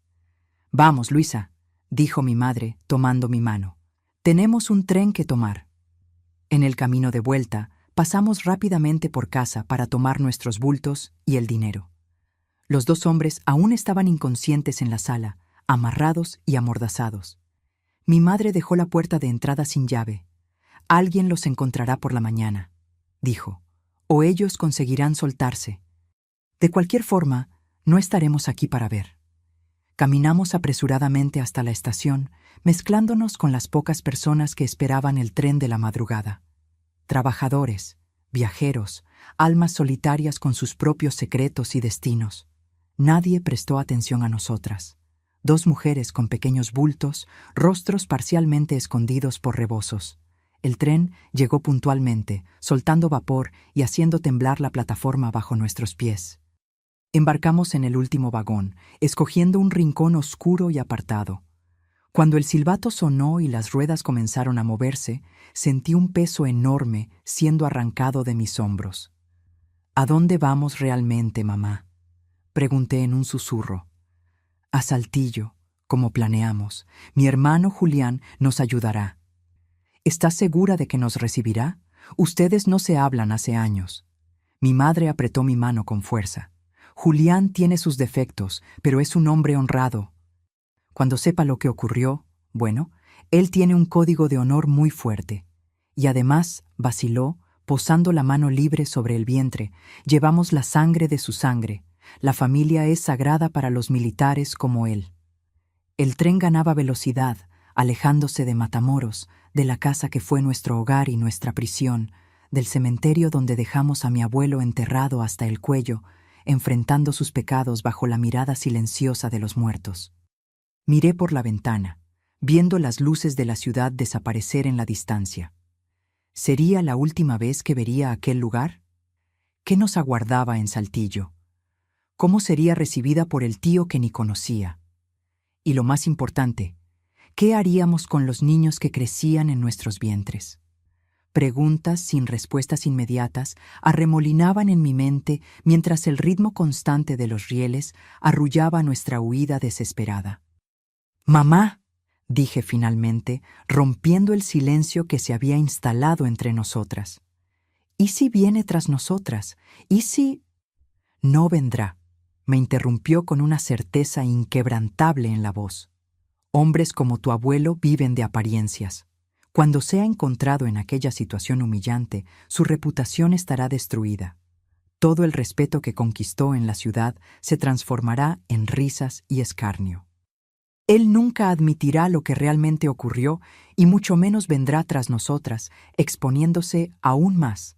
«Vamos, Luisa», dijo mi madre, tomando mi mano. «Tenemos un tren que tomar». En el camino de vuelta, pasamos rápidamente por casa para tomar nuestros bultos y el dinero. Los 2 hombres aún estaban inconscientes en la sala, amarrados y amordazados. Mi madre dejó la puerta de entrada sin llave. «Alguien los encontrará por la mañana», dijo, «o ellos conseguirán soltarse. De cualquier forma, no estaremos aquí para ver». Caminamos apresuradamente hasta la estación, mezclándonos con las pocas personas que esperaban el tren de la madrugada. Trabajadores, viajeros, almas solitarias con sus propios secretos y destinos. Nadie prestó atención a nosotras. 2 mujeres con pequeños bultos, rostros parcialmente escondidos por rebozos. El tren llegó puntualmente, soltando vapor y haciendo temblar la plataforma bajo nuestros pies. Embarcamos en el último vagón, escogiendo un rincón oscuro y apartado. Cuando el silbato sonó y las ruedas comenzaron a moverse, sentí un peso enorme siendo arrancado de mis hombros. «¿A dónde vamos realmente, mamá?», pregunté en un susurro. «A Saltillo, como planeamos. Mi hermano Julián nos ayudará». «¿Estás segura de que nos recibirá? Ustedes no se hablan hace años». Mi madre apretó mi mano con fuerza. «Julián tiene sus defectos, pero es un hombre honrado. Cuando sepa lo que ocurrió, bueno, él tiene un código de honor muy fuerte». Y además, vaciló, posando la mano libre sobre el vientre, «llevamos la sangre de su sangre. La familia es sagrada para los militares como él». El tren ganaba velocidad, alejándose de Matamoros, de la casa que fue nuestro hogar y nuestra prisión, del cementerio donde dejamos a mi abuelo enterrado hasta el cuello, enfrentando sus pecados bajo la mirada silenciosa de los muertos. Miré por la ventana, viendo las luces de la ciudad desaparecer en la distancia. ¿Sería la última vez que vería aquel lugar? ¿Qué nos aguardaba en Saltillo? ¿Cómo sería recibida por el tío que ni conocía? Y lo más importante, ¿qué haríamos con los niños que crecían en nuestros vientres? Preguntas sin respuestas inmediatas arremolinaban en mi mente mientras el ritmo constante de los rieles arrullaba nuestra huida desesperada. «Mamá», dije finalmente, rompiendo el silencio que se había instalado entre nosotras. «¿Y si viene tras nosotras? ¿Y si...?» «No vendrá», me interrumpió con una certeza inquebrantable en la voz. «Hombres como tu abuelo viven de apariencias. Cuando sea encontrado en aquella situación humillante, su reputación estará destruida. todo el respeto que conquistó en la ciudad se transformará en risas y escarnio. Él nunca admitirá lo que realmente ocurrió y mucho menos vendrá tras nosotras, exponiéndose aún más.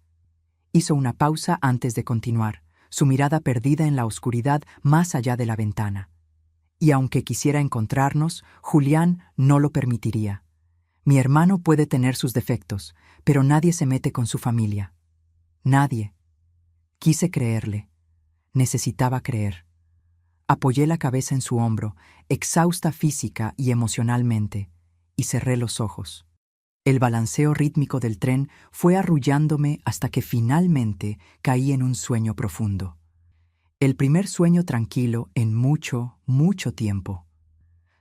Hizo una pausa antes de continuar, su mirada perdida en la oscuridad más allá de la ventana. Y aunque quisiera encontrarnos, Julián no lo permitiría. Mi hermano puede tener sus defectos, pero nadie se mete con su familia. Nadie. Quise creerle. Necesitaba creer. Apoyé la cabeza en su hombro, exhausta física y emocionalmente, y cerré los ojos. El balanceo rítmico del tren fue arrullándome hasta que finalmente caí en un sueño profundo. El primer sueño tranquilo en mucho, mucho tiempo.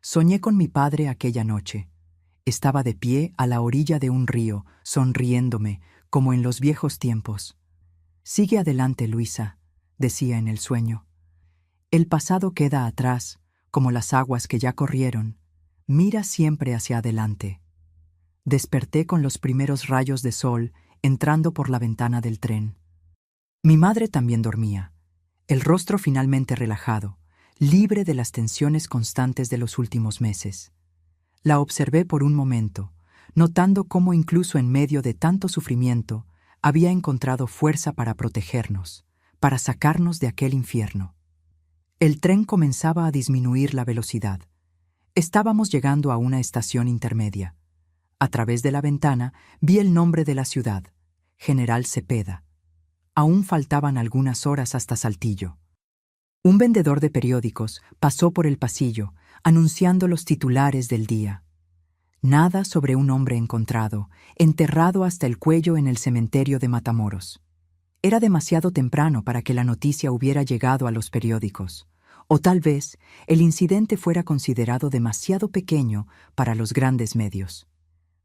Soñé con mi padre aquella noche. Estaba de pie a la orilla de un río, sonriéndome, como en los viejos tiempos. «Sigue adelante, Luisa», decía en el sueño. «El pasado queda atrás, como las aguas que ya corrieron. Mira siempre hacia adelante». Desperté con los primeros rayos de sol entrando por la ventana del tren. Mi madre también dormía, el rostro finalmente relajado, libre de las tensiones constantes de los últimos meses. La observé por un momento, notando cómo incluso en medio de tanto sufrimiento había encontrado fuerza para protegernos, para sacarnos de aquel infierno. El tren comenzaba a disminuir la velocidad. Estábamos llegando a una estación intermedia. A través de la ventana vi el nombre de la ciudad, General Cepeda. Aún faltaban algunas horas hasta Saltillo. Un vendedor de periódicos pasó por el pasillo, anunciando los titulares del día. Nada sobre un hombre encontrado, enterrado hasta el cuello en el cementerio de Matamoros. Era demasiado temprano para que la noticia hubiera llegado a los periódicos, o tal vez el incidente fuera considerado demasiado pequeño para los grandes medios.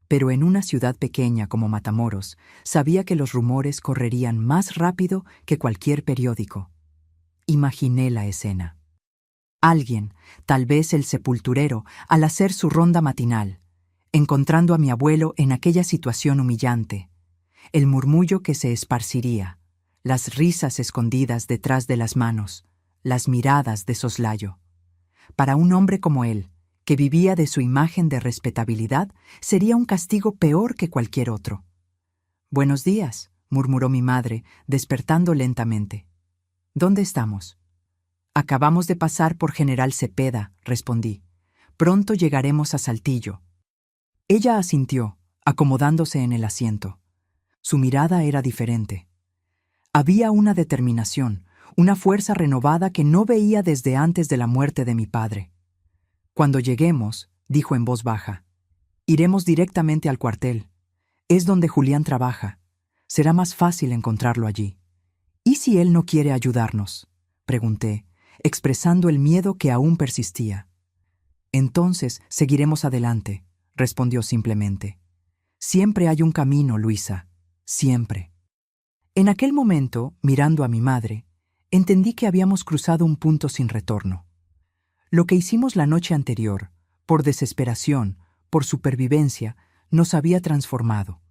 Pero en una ciudad pequeña como Matamoros, sabía que los rumores correrían más rápido que cualquier periódico. Imaginé la escena. Alguien, tal vez el sepulturero, al hacer su ronda matinal, encontrando a mi abuelo en aquella situación humillante, el murmullo que se esparciría, las risas escondidas detrás de las manos, las miradas de soslayo. Para un hombre como él, que vivía de su imagen de respetabilidad, sería un castigo peor que cualquier otro. «Buenos días», murmuró mi madre, despertando lentamente. «¿Dónde estamos?» «Acabamos de pasar por General Cepeda», respondí. «Pronto llegaremos a Saltillo». Ella asintió, acomodándose en el asiento. Su mirada era diferente. Había una determinación, una fuerza renovada que no veía desde antes de la muerte de mi padre. «Cuando lleguemos», dijo en voz baja, «iremos directamente al cuartel. Es donde Julián trabaja. Será más fácil encontrarlo allí». «¿Y si él no quiere ayudarnos?», pregunté, expresando el miedo que aún persistía. «Entonces seguiremos adelante», respondió simplemente. «Siempre hay un camino, Luisa, siempre». En aquel momento, mirando a mi madre, entendí que habíamos cruzado un punto sin retorno. Lo que hicimos la noche anterior, por desesperación, por supervivencia, nos había transformado.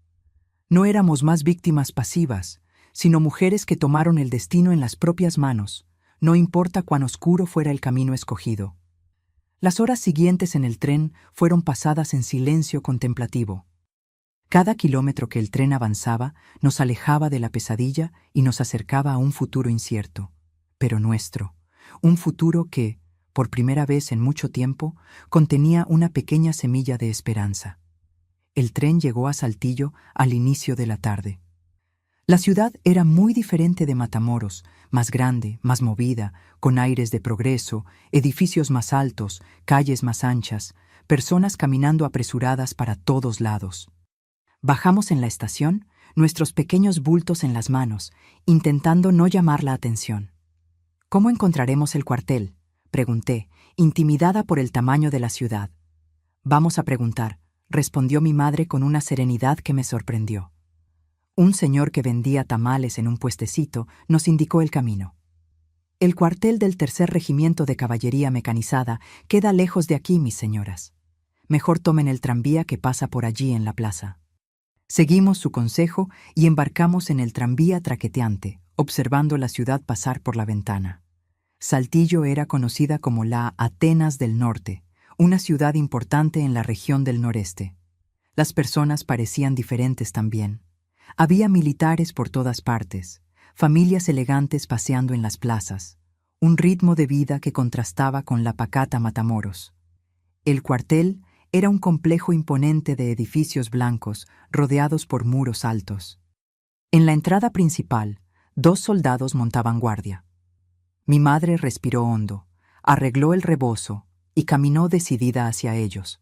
No éramos más víctimas pasivas, sino mujeres que tomaron el destino en las propias manos, no importa cuán oscuro fuera el camino escogido. Las horas siguientes en el tren fueron pasadas en silencio contemplativo. Cada kilómetro que el tren avanzaba nos alejaba de la pesadilla y nos acercaba a un futuro incierto, pero nuestro, un futuro que, por primera vez en mucho tiempo, contenía una pequeña semilla de esperanza. El tren llegó a Saltillo al inicio de la tarde. La ciudad era muy diferente de Matamoros, más grande, más movida, con aires de progreso, edificios más altos, calles más anchas, personas caminando apresuradas para todos lados. Bajamos en la estación, nuestros pequeños bultos en las manos, intentando no llamar la atención. «¿Cómo encontraremos el cuartel?», pregunté, intimidada por el tamaño de la ciudad. «Vamos a preguntar», respondió mi madre con una serenidad que me sorprendió. Un señor que vendía tamales en un puestecito nos indicó el camino. «El cuartel del 3er Regimiento de Caballería Mecanizada queda lejos de aquí, mis señoras. Mejor tomen el tranvía que pasa por allí en la plaza». Seguimos su consejo y embarcamos en el tranvía traqueteante, observando la ciudad pasar por la ventana. Saltillo era conocida como la Atenas del Norte, una ciudad importante en la región del noreste. Las personas parecían diferentes también. Había militares por todas partes, familias elegantes paseando en las plazas, un ritmo de vida que contrastaba con la pacata Matamoros. El cuartel era un complejo imponente de edificios blancos rodeados por muros altos. En la entrada principal, 2 soldados montaban guardia. Mi madre respiró hondo, arregló el rebozo y caminó decidida hacia ellos.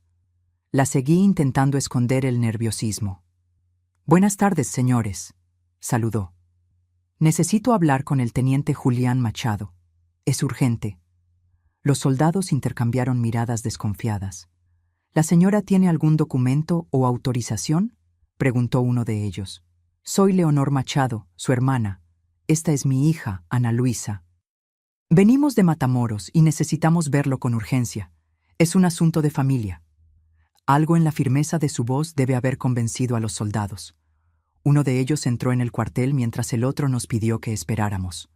La seguí intentando esconder el nerviosismo. «Buenas tardes, señores», saludó. «Necesito hablar con el teniente Julián Machado. Es urgente». Los soldados intercambiaron miradas desconfiadas. «¿La señora tiene algún documento o autorización?», preguntó uno de ellos. «Soy Leonor Machado, su hermana. Esta es mi hija, Ana Luisa. Venimos de Matamoros y necesitamos verlo con urgencia. Es un asunto de familia». Algo en la firmeza de su voz debe haber convencido a los soldados. Uno de ellos entró en el cuartel mientras el otro nos pidió que esperáramos.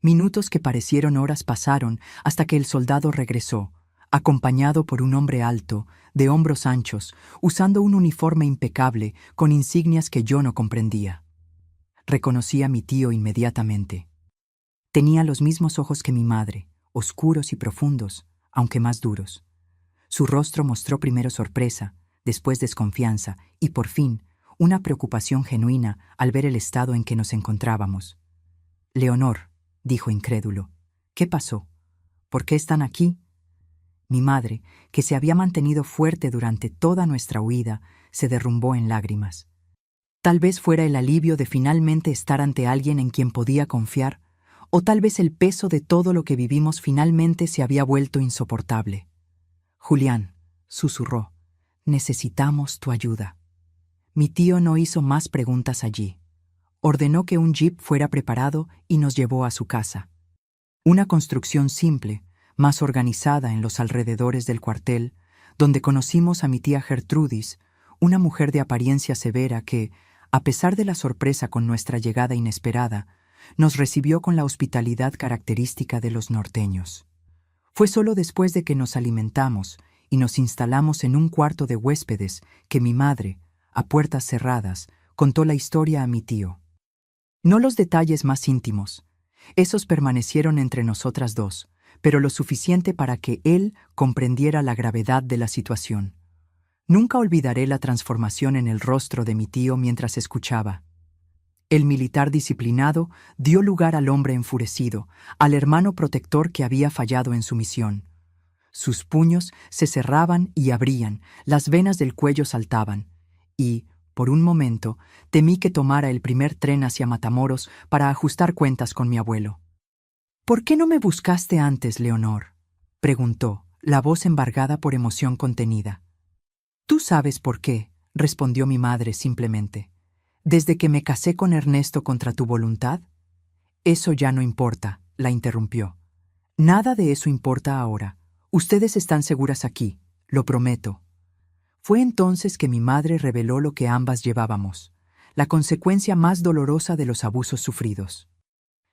Minutos que parecieron horas pasaron hasta que el soldado regresó, acompañado por un hombre alto, de hombros anchos, usando un uniforme impecable con insignias que yo no comprendía. Reconocí a mi tío inmediatamente. Tenía los mismos ojos que mi madre, oscuros y profundos, aunque más duros. Su rostro mostró primero sorpresa, después desconfianza y, por fin, una preocupación genuina al ver el estado en que nos encontrábamos. «Leonor», dijo incrédulo, «¿qué pasó? ¿Por qué están aquí?» Mi madre, que se había mantenido fuerte durante toda nuestra huida, se derrumbó en lágrimas. Tal vez fuera el alivio de finalmente estar ante alguien en quien podía confiar, o tal vez el peso de todo lo que vivimos finalmente se había vuelto insoportable. «Julián», susurró, «necesitamos tu ayuda». Mi tío no hizo más preguntas allí. Ordenó que un jeep fuera preparado y nos llevó a su casa. Una construcción simple, más organizada en los alrededores del cuartel, donde conocimos a mi tía Gertrudis, una mujer de apariencia severa que, a pesar de la sorpresa con nuestra llegada inesperada, nos recibió con la hospitalidad característica de los norteños. Fue solo después de que nos alimentamos y nos instalamos en un cuarto de huéspedes que mi madre, a puertas cerradas, contó la historia a mi tío. No los detalles más íntimos. Esos permanecieron entre nosotras dos, pero lo suficiente para que él comprendiera la gravedad de la situación. Nunca olvidaré la transformación en el rostro de mi tío mientras escuchaba. El militar disciplinado dio lugar al hombre enfurecido, al hermano protector que había fallado en su misión. Sus puños se cerraban y abrían, las venas del cuello saltaban, y, por un momento, temí que tomara el primer tren hacia Matamoros para ajustar cuentas con mi abuelo. «¿Por qué no me buscaste antes, Leonor?», preguntó, la voz embargada por emoción contenida. «Tú sabes por qué», respondió mi madre simplemente. «¿Desde que me casé con Ernesto contra tu voluntad?» «Eso ya no importa», la interrumpió. «Nada de eso importa ahora. Ustedes están seguras aquí, lo prometo». Fue entonces que mi madre reveló lo que ambas llevábamos, la consecuencia más dolorosa de los abusos sufridos.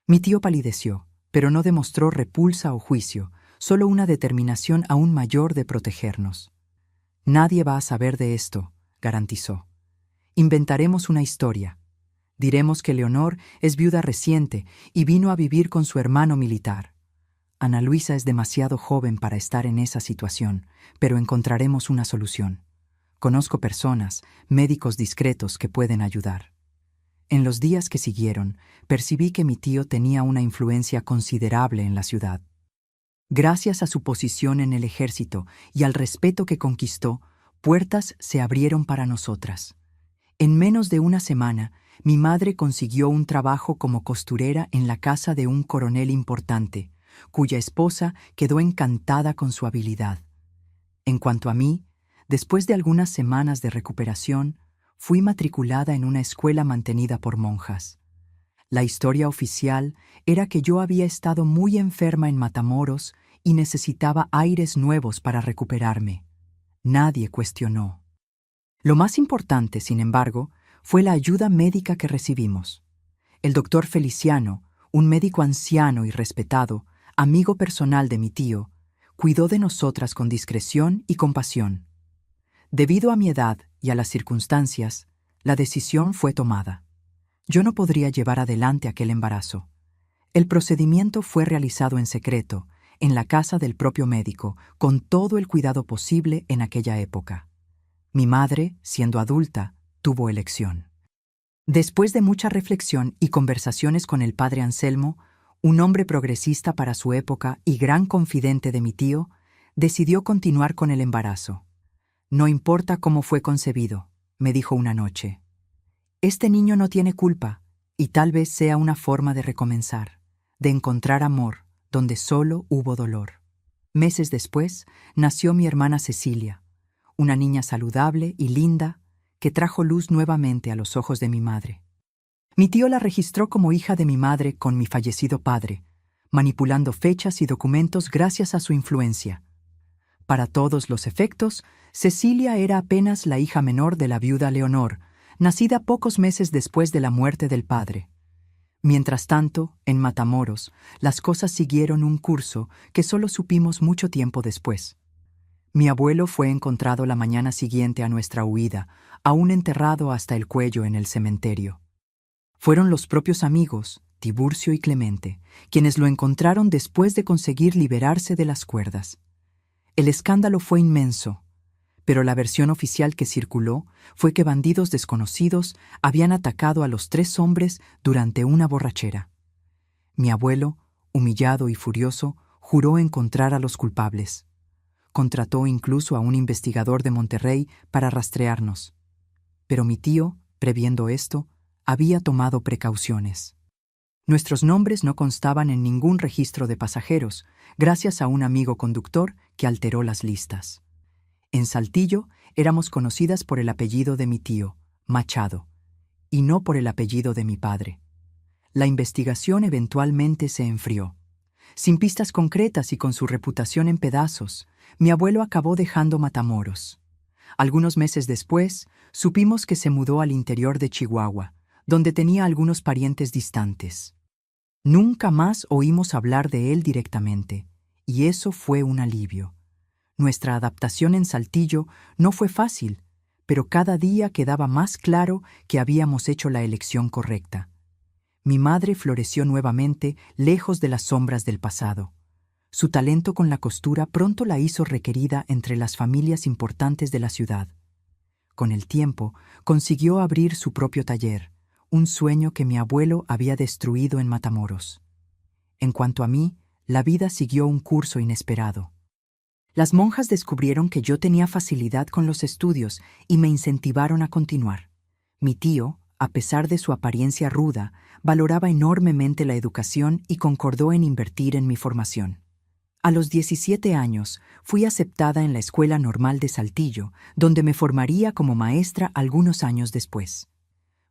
Mi tío palideció, pero no demostró repulsa o juicio, solo una determinación aún mayor de protegernos. «Nadie va a saber de esto», garantizó. «Inventaremos una historia. Diremos que Leonor es viuda reciente y vino a vivir con su hermano militar. Ana Luisa es demasiado joven para estar en esa situación, pero encontraremos una solución. Conozco personas, médicos discretos que pueden ayudar». En los días que siguieron, percibí que mi tío tenía una influencia considerable en la ciudad. Gracias a su posición en el ejército y al respeto que conquistó, puertas se abrieron para nosotras. En menos de una semana, mi madre consiguió un trabajo como costurera en la casa de un coronel importante, cuya esposa quedó encantada con su habilidad. En cuanto a mí, después de algunas semanas de recuperación, fui matriculada en una escuela mantenida por monjas. La historia oficial era que yo había estado muy enferma en Matamoros y necesitaba aires nuevos para recuperarme. Nadie cuestionó. Lo más importante, sin embargo, fue la ayuda médica que recibimos. El doctor Feliciano, un médico anciano y respetado, amigo personal de mi tío, cuidó de nosotras con discreción y compasión. Debido a mi edad y a las circunstancias, la decisión fue tomada. Yo no podría llevar adelante aquel embarazo. El procedimiento fue realizado en secreto, en la casa del propio médico, con todo el cuidado posible en aquella época. Mi madre, siendo adulta, tuvo elección. Después de mucha reflexión y conversaciones con el padre Anselmo, un hombre progresista para su época y gran confidente de mi tío, decidió continuar con el embarazo. «No importa cómo fue concebido», me dijo una noche. «Este niño no tiene culpa, y tal vez sea una forma de recomenzar, de encontrar amor donde solo hubo dolor». Meses después, nació mi hermana Cecilia, una niña saludable y linda que trajo luz nuevamente a los ojos de mi madre. Mi tío la registró como hija de mi madre con mi fallecido padre, manipulando fechas y documentos gracias a su influencia. Para todos los efectos, Cecilia era apenas la hija menor de la viuda Leonor, nacida pocos meses después de la muerte del padre. Mientras tanto, en Matamoros, las cosas siguieron un curso que solo supimos mucho tiempo después. Mi abuelo fue encontrado la mañana siguiente a nuestra huida, aún enterrado hasta el cuello en el cementerio. Fueron los propios amigos, Tiburcio y Clemente, quienes lo encontraron después de conseguir liberarse de las cuerdas. El escándalo fue inmenso, pero la versión oficial que circuló fue que bandidos desconocidos habían atacado a los 3 hombres durante una borrachera. Mi abuelo, humillado y furioso, juró encontrar a los culpables. Contrató incluso a un investigador de Monterrey para rastrearnos. Pero mi tío, previendo esto, había tomado precauciones. Nuestros nombres no constaban en ningún registro de pasajeros, gracias a un amigo conductor que alteró las listas. En Saltillo éramos conocidas por el apellido de mi tío, Machado, y no por el apellido de mi padre. La investigación eventualmente se enfrió. Sin pistas concretas y con su reputación en pedazos, mi abuelo acabó dejando Matamoros. Algunos meses después, supimos que se mudó al interior de Chihuahua, donde tenía algunos parientes distantes. Nunca más oímos hablar de él directamente, y eso fue un alivio. Nuestra adaptación en Saltillo no fue fácil, pero cada día quedaba más claro que habíamos hecho la elección correcta. Mi madre floreció nuevamente lejos de las sombras del pasado. Su talento con la costura pronto la hizo requerida entre las familias importantes de la ciudad. Con el tiempo, consiguió abrir su propio taller, un sueño que mi abuelo había destruido en Matamoros. En cuanto a mí, la vida siguió un curso inesperado. Las monjas descubrieron que yo tenía facilidad con los estudios y me incentivaron a continuar. Mi tío, a pesar de su apariencia ruda, valoraba enormemente la educación y concordó en invertir en mi formación. A los 17 años, fui aceptada en la Escuela Normal de Saltillo, donde me formaría como maestra algunos años después.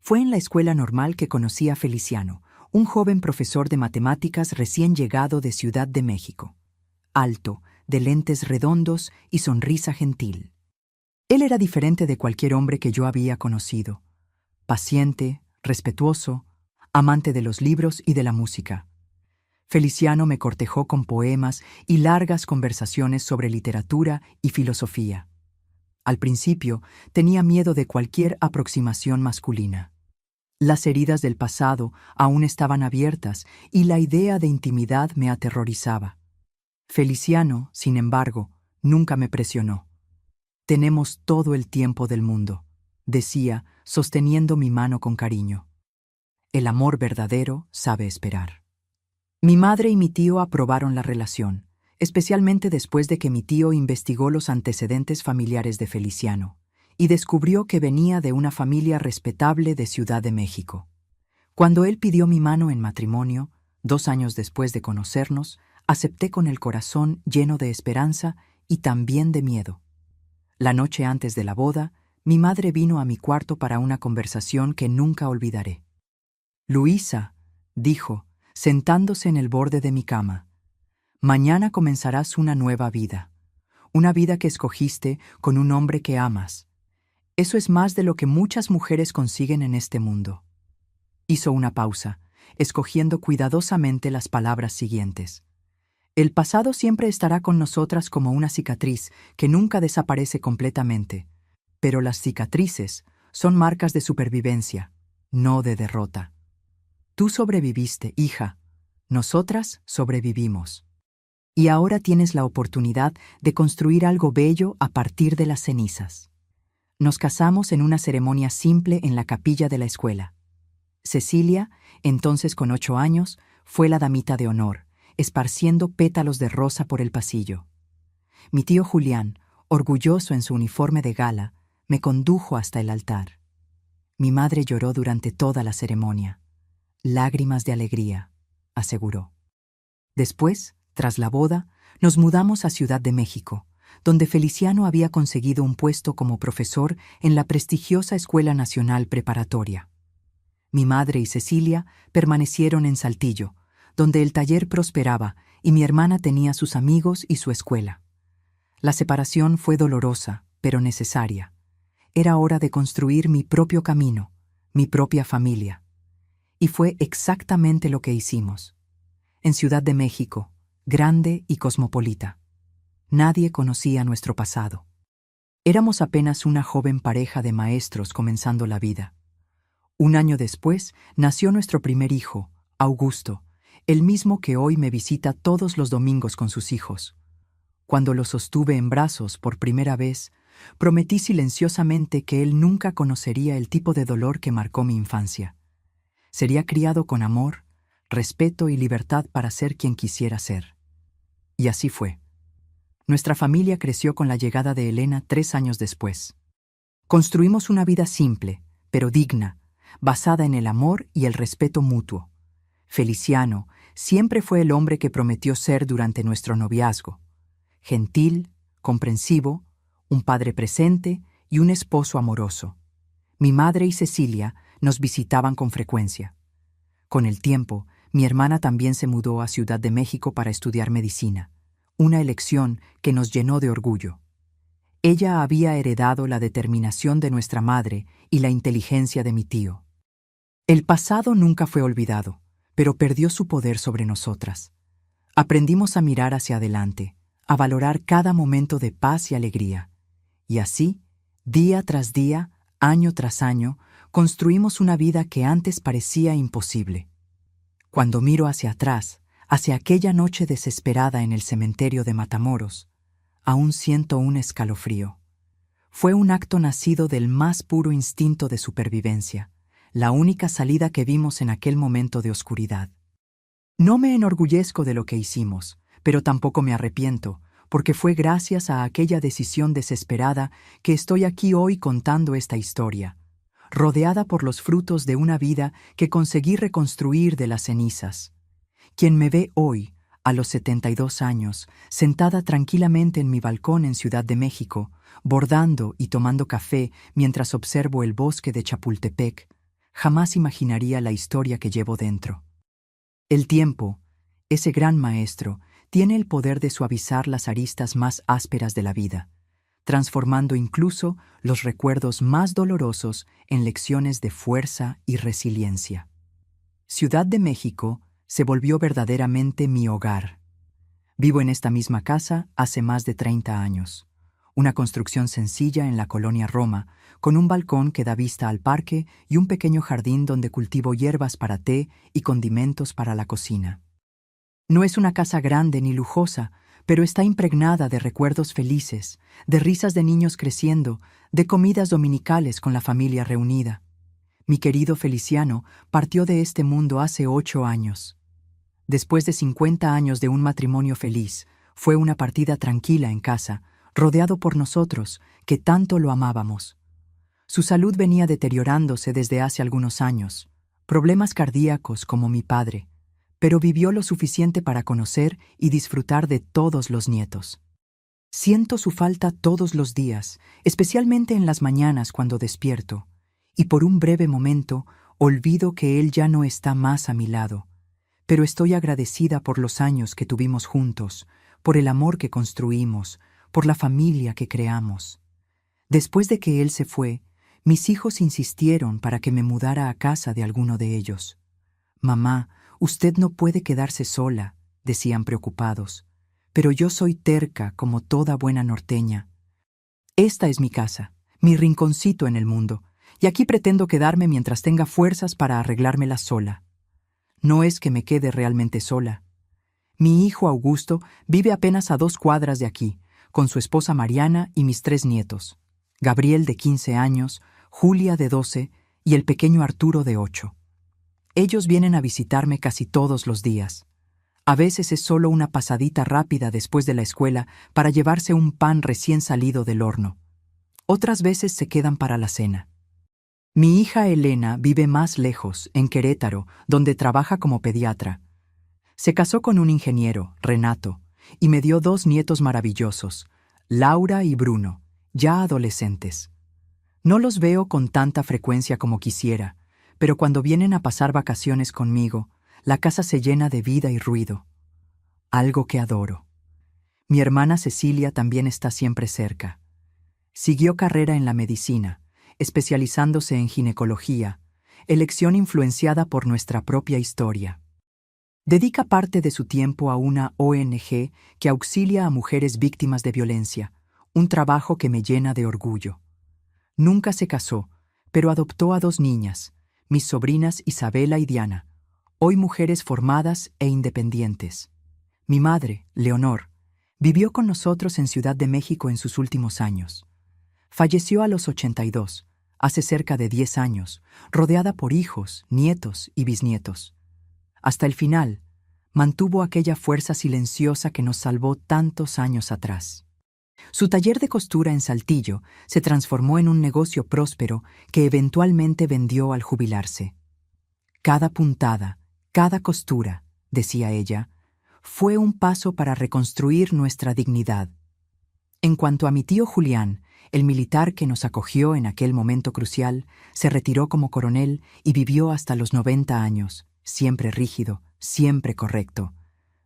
Fue en la Escuela Normal que conocí a Feliciano, un joven profesor de matemáticas recién llegado de Ciudad de México. Alto, de lentes redondos y sonrisa gentil. Él era diferente de cualquier hombre que yo había conocido. Paciente, respetuoso, amante de los libros y de la música. Feliciano me cortejó con poemas y largas conversaciones sobre literatura y filosofía. Al principio, tenía miedo de cualquier aproximación masculina. Las heridas del pasado aún estaban abiertas y la idea de intimidad me aterrorizaba. Feliciano, sin embargo, nunca me presionó. «Tenemos todo el tiempo del mundo», decía, sosteniendo mi mano con cariño. «El amor verdadero sabe esperar». Mi madre y mi tío aprobaron la relación, especialmente después de que mi tío investigó los antecedentes familiares de Feliciano y descubrió que venía de una familia respetable de Ciudad de México. Cuando él pidió mi mano en matrimonio, 2 años después de conocernos, acepté con el corazón lleno de esperanza y también de miedo. La noche antes de la boda, mi madre vino a mi cuarto para una conversación que nunca olvidaré. «Luisa», dijo, sentándose en el borde de mi cama, «mañana comenzarás una nueva vida, una vida que escogiste con un hombre que amas. Eso es más de lo que muchas mujeres consiguen en este mundo». Hizo una pausa, escogiendo cuidadosamente las palabras siguientes. El pasado siempre estará con nosotras como una cicatriz que nunca desaparece completamente, pero las cicatrices son marcas de supervivencia, no de derrota. Tú sobreviviste, hija. Nosotras sobrevivimos. Y ahora tienes la oportunidad de construir algo bello a partir de las cenizas. Nos casamos en una ceremonia simple en la capilla de la escuela. Cecilia, entonces con 8 años, fue la damita de honor, esparciendo pétalos de rosa por el pasillo. Mi tío Julián, orgulloso en su uniforme de gala, me condujo hasta el altar. Mi madre lloró durante toda la ceremonia. Lágrimas de alegría, aseguró. Después, tras la boda, nos mudamos a Ciudad de México, donde Feliciano había conseguido un puesto como profesor en la prestigiosa Escuela Nacional Preparatoria. Mi madre y Cecilia permanecieron en Saltillo, donde el taller prosperaba y mi hermana tenía sus amigos y su escuela. La separación fue dolorosa, pero necesaria. Era hora de construir mi propio camino, mi propia familia. Y fue exactamente lo que hicimos. En Ciudad de México, grande y cosmopolita. Nadie conocía nuestro pasado. Éramos apenas una joven pareja de maestros comenzando la vida. Un año después nació nuestro primer hijo, Augusto, el mismo que hoy me visita todos los domingos con sus hijos. Cuando lo sostuve en brazos por primera vez, prometí silenciosamente que él nunca conocería el tipo de dolor que marcó mi infancia. Sería criado con amor, respeto y libertad para ser quien quisiera ser. Y así fue. Nuestra familia creció con la llegada de Elena 3 años después. Construimos una vida simple, pero digna, basada en el amor y el respeto mutuo. Feliciano siempre fue el hombre que prometió ser durante nuestro noviazgo. Gentil, comprensivo, un padre presente y un esposo amoroso. Mi madre y Cecilia nos visitaban con frecuencia. Con el tiempo, mi hermana también se mudó a Ciudad de México para estudiar medicina, una elección que nos llenó de orgullo. Ella había heredado la determinación de nuestra madre y la inteligencia de mi tío. El pasado nunca fue olvidado, pero perdió su poder sobre nosotras. Aprendimos a mirar hacia adelante, a valorar cada momento de paz y alegría. Y así, día tras día, año tras año, construimos una vida que antes parecía imposible. Cuando miro hacia atrás, hacia aquella noche desesperada en el cementerio de Matamoros, aún siento un escalofrío. Fue un acto nacido del más puro instinto de supervivencia, la única salida que vimos en aquel momento de oscuridad. No me enorgullezco de lo que hicimos, pero tampoco me arrepiento, porque fue gracias a aquella decisión desesperada que estoy aquí hoy contando esta historia, rodeada por los frutos de una vida que conseguí reconstruir de las cenizas. Quien me ve hoy, a los 72 años, sentada tranquilamente en mi balcón en Ciudad de México, bordando y tomando café mientras observo el bosque de Chapultepec, jamás imaginaría la historia que llevo dentro. El tiempo, ese gran maestro, tiene el poder de suavizar las aristas más ásperas de la vida, transformando incluso los recuerdos más dolorosos en lecciones de fuerza y resiliencia. Ciudad de México se volvió verdaderamente mi hogar. Vivo en esta misma casa hace más de 30 años, una construcción sencilla en la colonia Roma, con un balcón que da vista al parque y un pequeño jardín donde cultivo hierbas para té y condimentos para la cocina. No es una casa grande ni lujosa, pero está impregnada de recuerdos felices, de risas de niños creciendo, de comidas dominicales con la familia reunida. Mi querido Feliciano partió de este mundo hace 8 años. Después de 50 años de un matrimonio feliz, fue una partida tranquila en casa, rodeado por nosotros, que tanto lo amábamos. Su salud venía deteriorándose desde hace algunos años, problemas cardíacos como mi padre, pero vivió lo suficiente para conocer y disfrutar de todos los nietos. Siento su falta todos los días, especialmente en las mañanas cuando despierto, y por un breve momento olvido que él ya no está más a mi lado, pero estoy agradecida por los años que tuvimos juntos, por el amor que construimos, por la familia que creamos. Después de que él se fue, Mis hijos insistieron para que me mudara a casa de alguno de ellos. «Mamá, usted no puede quedarse sola», decían preocupados. Pero yo soy terca como toda buena norteña. Esta es mi casa, mi rinconcito en el mundo, y aquí pretendo quedarme mientras tenga fuerzas para arreglármela sola. No es que me quede realmente sola. Mi hijo Augusto vive apenas a 2 cuadras de aquí, con su esposa Mariana y mis 3 nietos, Gabriel de 15 años, Julia de 12 y el pequeño Arturo de 8. Ellos vienen a visitarme casi todos los días. A veces es solo una pasadita rápida después de la escuela para llevarse un pan recién salido del horno. Otras veces se quedan para la cena. Mi hija Elena vive más lejos, en Querétaro, donde trabaja como pediatra. Se casó con un ingeniero, Renato, y me dio 2 nietos maravillosos, Laura y Bruno, ya adolescentes. No los veo con tanta frecuencia como quisiera, pero cuando vienen a pasar vacaciones conmigo, la casa se llena de vida y ruido. Algo que adoro. Mi hermana Cecilia también está siempre cerca. Siguió carrera en la medicina, especializándose en ginecología, elección influenciada por nuestra propia historia. Dedica parte de su tiempo a una ONG que auxilia a mujeres víctimas de violencia, un trabajo que me llena de orgullo. Nunca se casó, pero adoptó a 2 niñas, mis sobrinas Isabela y Diana, hoy mujeres formadas e independientes. Mi madre, Leonor, vivió con nosotros en Ciudad de México en sus últimos años. Falleció a los 82, hace cerca de 10 años, rodeada por hijos, nietos y bisnietos. Hasta el final, mantuvo aquella fuerza silenciosa que nos salvó tantos años atrás. Su taller de costura en Saltillo se transformó en un negocio próspero que eventualmente vendió al jubilarse. Cada puntada, cada costura, decía ella, fue un paso para reconstruir nuestra dignidad. En cuanto a mi tío Julián, el militar que nos acogió en aquel momento crucial, se retiró como coronel y vivió hasta los 90 años, siempre rígido, siempre correcto,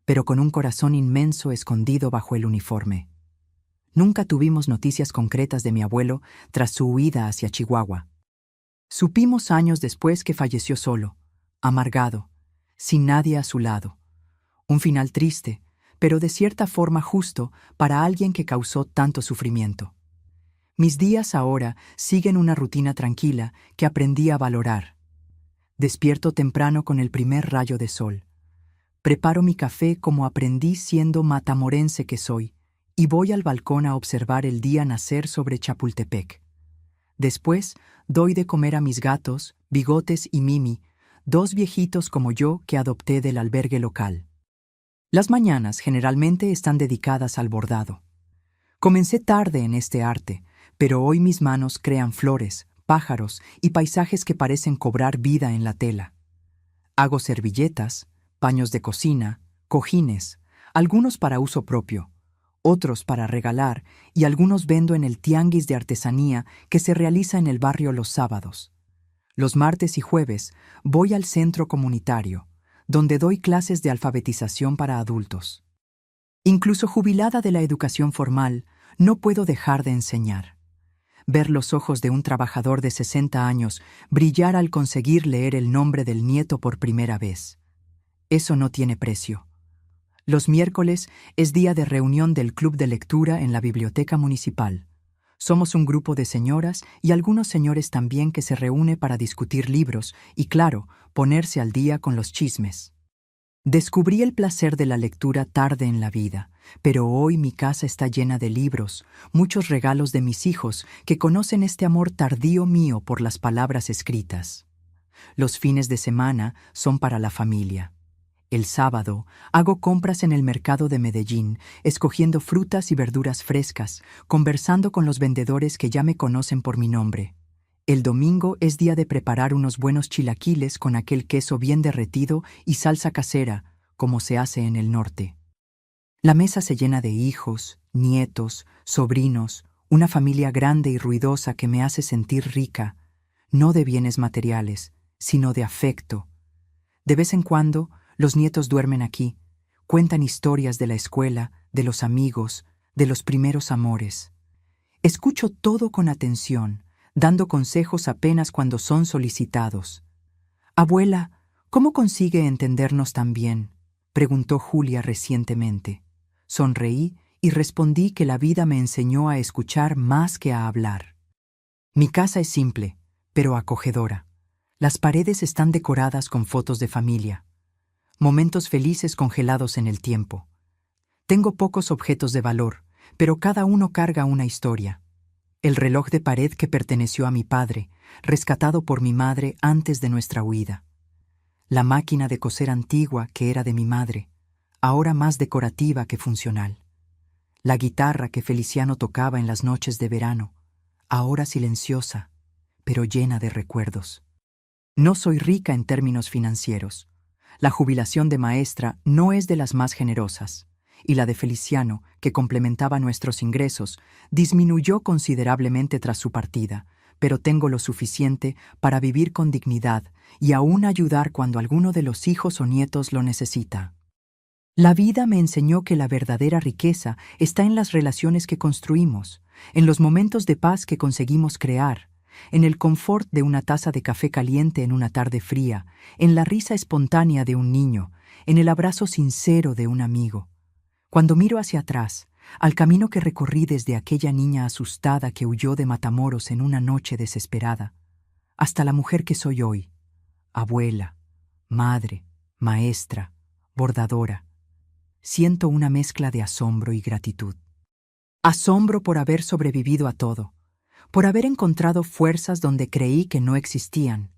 pero con un corazón inmenso escondido bajo el uniforme. Nunca tuvimos noticias concretas de mi abuelo tras su huida hacia Chihuahua. Supimos años después que falleció solo, amargado, sin nadie a su lado. Un final triste, pero de cierta forma justo para alguien que causó tanto sufrimiento. Mis días ahora siguen una rutina tranquila que aprendí a valorar. Despierto temprano con el primer rayo de sol. Preparo mi café como aprendí siendo matamorense que soy, y voy al balcón a observar el día nacer sobre Chapultepec. Después, doy de comer a mis gatos, Bigotes y Mimi, 2 viejitos como yo que adopté del albergue local. Las mañanas generalmente están dedicadas al bordado. Comencé tarde en este arte, pero hoy mis manos crean flores, pájaros y paisajes que parecen cobrar vida en la tela. Hago servilletas, paños de cocina, cojines, algunos para uso propio, otros para regalar y algunos vendo en el tianguis de artesanía que se realiza en el barrio los sábados. Los martes y jueves voy al centro comunitario, donde doy clases de alfabetización para adultos. Incluso jubilada de la educación formal, no puedo dejar de enseñar. Ver los ojos de un trabajador de 60 años brillar al conseguir leer el nombre del nieto por primera vez. Eso no tiene precio. Los miércoles es día de reunión del club de lectura en la biblioteca municipal. Somos un grupo de señoras y algunos señores también que se reúne para discutir libros y, claro, ponerse al día con los chismes. Descubrí el placer de la lectura tarde en la vida, pero hoy mi casa está llena de libros, muchos regalos de mis hijos que conocen este amor tardío mío por las palabras escritas. Los fines de semana son para la familia. El sábado hago compras en el mercado de Medellín, escogiendo frutas y verduras frescas, conversando con los vendedores que ya me conocen por mi nombre. El domingo es día de preparar unos buenos chilaquiles con aquel queso bien derretido y salsa casera, como se hace en el norte. La mesa se llena de hijos, nietos, sobrinos, una familia grande y ruidosa que me hace sentir rica, no de bienes materiales, sino de afecto. De vez en cuando, los nietos duermen aquí, cuentan historias de la escuela, de los amigos, de los primeros amores. Escucho todo con atención, dando consejos apenas cuando son solicitados. «Abuela, ¿cómo consigue entendernos tan bien?», preguntó Julia recientemente. Sonreí y respondí que la vida me enseñó a escuchar más que a hablar. Mi casa es simple, pero acogedora. Las paredes están decoradas con fotos de familia, momentos felices congelados en el tiempo. Tengo pocos objetos de valor, pero cada uno carga una historia. El reloj de pared que perteneció a mi padre, rescatado por mi madre antes de nuestra huida. La máquina de coser antigua que era de mi madre, ahora más decorativa que funcional. La guitarra que Feliciano tocaba en las noches de verano, ahora silenciosa, pero llena de recuerdos. No soy rica en términos financieros. La jubilación de maestra no es de las más generosas, y la de Feliciano, que complementaba nuestros ingresos, disminuyó considerablemente tras su partida, pero tengo lo suficiente para vivir con dignidad y aún ayudar cuando alguno de los hijos o nietos lo necesita. La vida me enseñó que la verdadera riqueza está en las relaciones que construimos, en los momentos de paz que conseguimos crear, en el confort de una taza de café caliente en una tarde fría, en la risa espontánea de un niño, en el abrazo sincero de un amigo. Cuando miro hacia atrás, al camino que recorrí desde aquella niña asustada que huyó de Matamoros en una noche desesperada, hasta la mujer que soy hoy, abuela, madre, maestra, bordadora, siento una mezcla de asombro y gratitud. Asombro por haber sobrevivido a todo, por haber encontrado fuerzas donde creí que no existían.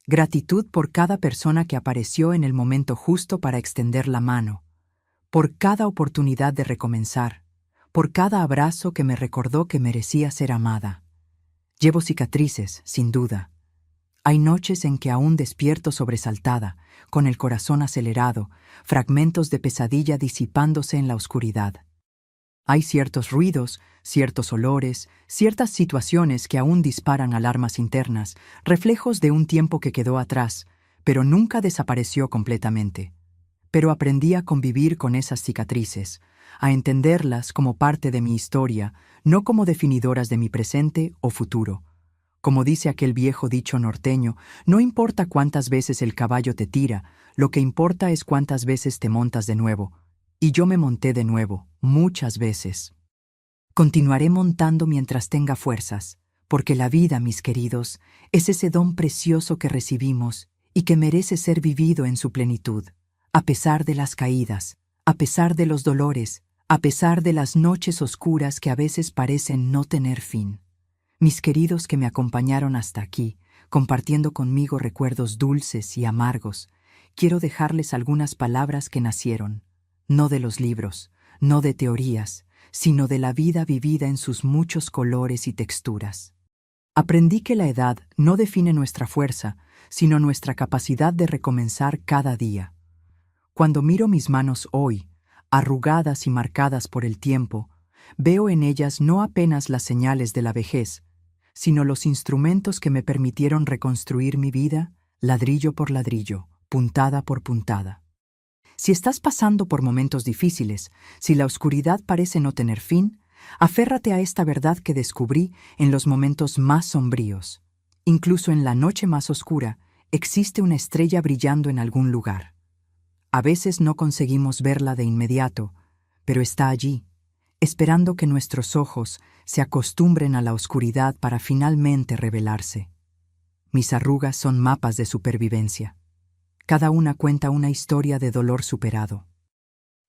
Gratitud por cada persona que apareció en el momento justo para extender la mano, por cada oportunidad de recomenzar, por cada abrazo que me recordó que merecía ser amada. Llevo cicatrices, sin duda. Hay noches en que aún despierto sobresaltada, con el corazón acelerado, fragmentos de pesadilla disipándose en la oscuridad. Hay ciertos ruidos, ciertos olores, ciertas situaciones que aún disparan alarmas internas, reflejos de un tiempo que quedó atrás, pero nunca desapareció completamente. Pero aprendí a convivir con esas cicatrices, a entenderlas como parte de mi historia, no como definidoras de mi presente o futuro. Como dice aquel viejo dicho norteño, no importa cuántas veces el caballo te tira, lo que importa es cuántas veces te montas de nuevo. Y yo me monté de nuevo, muchas veces. Continuaré montando mientras tenga fuerzas, porque la vida, mis queridos, es ese don precioso que recibimos y que merece ser vivido en su plenitud, a pesar de las caídas, a pesar de los dolores, a pesar de las noches oscuras que a veces parecen no tener fin. Mis queridos que me acompañaron hasta aquí, compartiendo conmigo recuerdos dulces y amargos, quiero dejarles algunas palabras que nacieron, no de los libros, no de teorías, sino de la vida vivida en sus muchos colores y texturas. Aprendí que la edad no define nuestra fuerza, sino nuestra capacidad de recomenzar cada día. Cuando miro mis manos hoy, arrugadas y marcadas por el tiempo, veo en ellas no apenas las señales de la vejez, sino los instrumentos que me permitieron reconstruir mi vida, ladrillo por ladrillo, puntada por puntada. Si estás pasando por momentos difíciles, si la oscuridad parece no tener fin, aférrate a esta verdad que descubrí en los momentos más sombríos. Incluso en la noche más oscura, existe una estrella brillando en algún lugar. A veces no conseguimos verla de inmediato, pero está allí, esperando que nuestros ojos se acostumbren a la oscuridad para finalmente revelarse. Mis arrugas son mapas de supervivencia. Cada una cuenta una historia de dolor superado.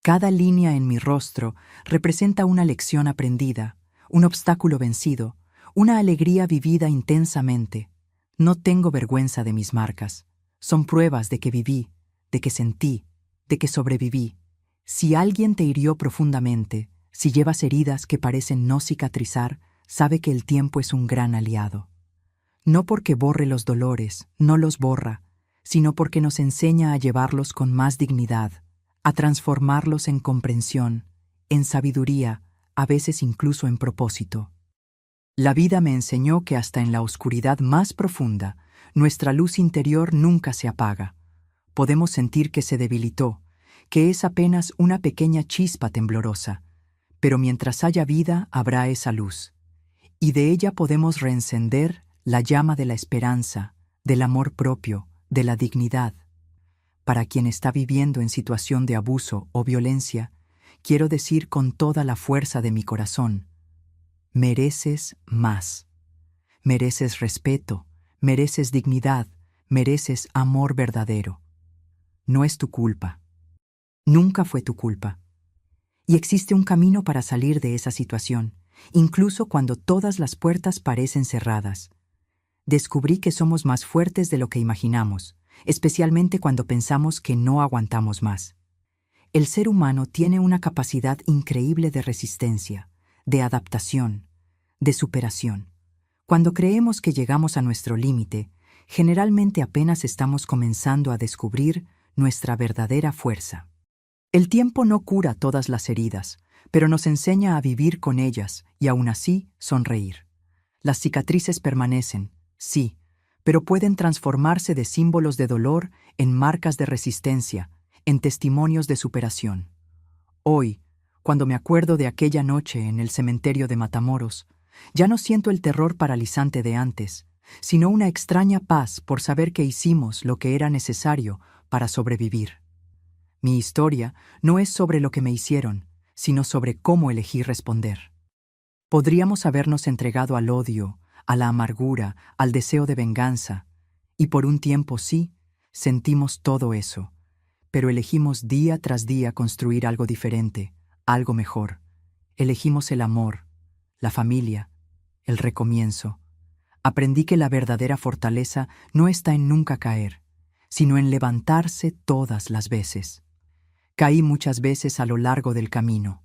Cada línea en mi rostro representa una lección aprendida, un obstáculo vencido, una alegría vivida intensamente. No tengo vergüenza de mis marcas. Son pruebas de que viví, de que sentí, de que sobreviví. Si alguien te hirió profundamente, si llevas heridas que parecen no cicatrizar, sabe que el tiempo es un gran aliado. No porque borre los dolores, no los borra, sino porque nos enseña a llevarlos con más dignidad, a transformarlos en comprensión, en sabiduría, a veces incluso en propósito. La vida me enseñó que hasta en la oscuridad más profunda, nuestra luz interior nunca se apaga. Podemos sentir que se debilitó, que es apenas una pequeña chispa temblorosa, pero mientras haya vida habrá esa luz. y de ella podemos reencender la llama de la esperanza, del amor propio, de la dignidad. Para quien está viviendo en situación de abuso o violencia, quiero decir con toda la fuerza de mi corazón: mereces más. Mereces respeto, mereces dignidad, mereces amor verdadero. No es tu culpa. Nunca fue tu culpa. Y existe un camino para salir de esa situación, incluso cuando todas las puertas parecen cerradas. Descubrí que somos más fuertes de lo que imaginamos, especialmente cuando pensamos que no aguantamos más. El ser humano tiene una capacidad increíble de resistencia, de adaptación, de superación. Cuando creemos que llegamos a nuestro límite, generalmente apenas estamos comenzando a descubrir nuestra verdadera fuerza. El tiempo no cura todas las heridas, pero nos enseña a vivir con ellas y aún así sonreír. Las cicatrices permanecen, sí, pero pueden transformarse de símbolos de dolor en marcas de resistencia, en testimonios de superación. Hoy, cuando me acuerdo de aquella noche en el cementerio de Matamoros, ya no siento el terror paralizante de antes, sino una extraña paz por saber que hicimos lo que era necesario para sobrevivir. Mi historia no es sobre lo que me hicieron, sino sobre cómo elegí responder. Podríamos habernos entregado al odio, a la amargura, al deseo de venganza, y por un tiempo sí, sentimos todo eso, pero elegimos día tras día construir algo diferente, algo mejor. Elegimos el amor, la familia, el recomienzo. Aprendí que la verdadera fortaleza no está en nunca caer, sino en levantarse todas las veces. Caí muchas veces a lo largo del camino.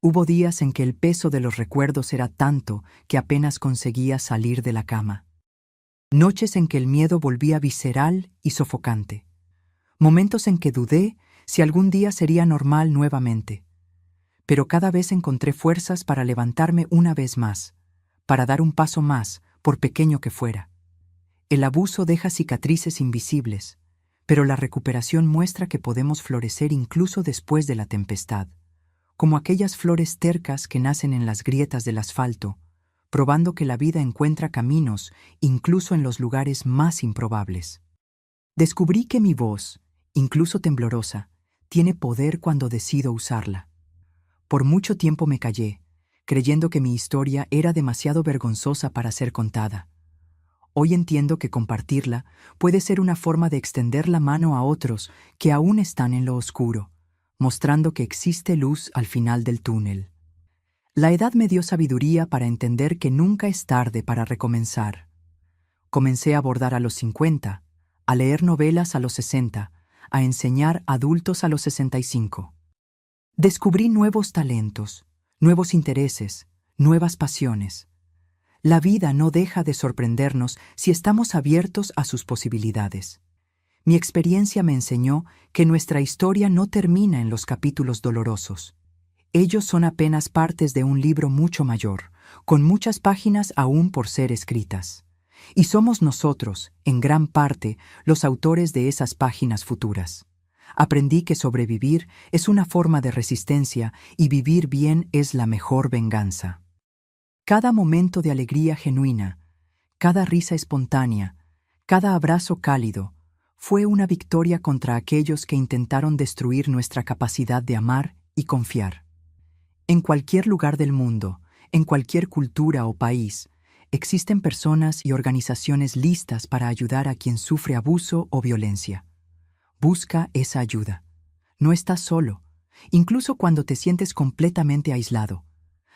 Hubo días en que el peso de los recuerdos era tanto que apenas conseguía salir de la cama. Noches en que el miedo volvía visceral y sofocante. Momentos en que dudé si algún día sería normal nuevamente. Pero cada vez encontré fuerzas para levantarme una vez más, para dar un paso más, por pequeño que fuera. El abuso deja cicatrices invisibles, pero la recuperación muestra que podemos florecer incluso después de la tempestad, como aquellas flores tercas que nacen en las grietas del asfalto, probando que la vida encuentra caminos incluso en los lugares más improbables. Descubrí que mi voz, incluso temblorosa, tiene poder cuando decido usarla. Por mucho tiempo me callé, creyendo que mi historia era demasiado vergonzosa para ser contada. Hoy entiendo que compartirla puede ser una forma de extender la mano a otros que aún están en lo oscuro, mostrando que existe luz al final del túnel. La edad me dio sabiduría para entender que nunca es tarde para recomenzar. Comencé a bordar a los 50, a leer novelas a los 60, a enseñar a adultos a los 65. Descubrí nuevos talentos, nuevos intereses, nuevas pasiones. La vida no deja de sorprendernos si estamos abiertos a sus posibilidades. Mi experiencia me enseñó que nuestra historia no termina en los capítulos dolorosos. Ellos son apenas partes de un libro mucho mayor, con muchas páginas aún por ser escritas. Y somos nosotros, en gran parte, los autores de esas páginas futuras. Aprendí que sobrevivir es una forma de resistencia y vivir bien es la mejor venganza. Cada momento de alegría genuina, cada risa espontánea, cada abrazo cálido, fue una victoria contra aquellos que intentaron destruir nuestra capacidad de amar y confiar. En cualquier lugar del mundo, en cualquier cultura o país, existen personas y organizaciones listas para ayudar a quien sufre abuso o violencia. Busca esa ayuda. No estás solo, incluso cuando te sientes completamente aislado.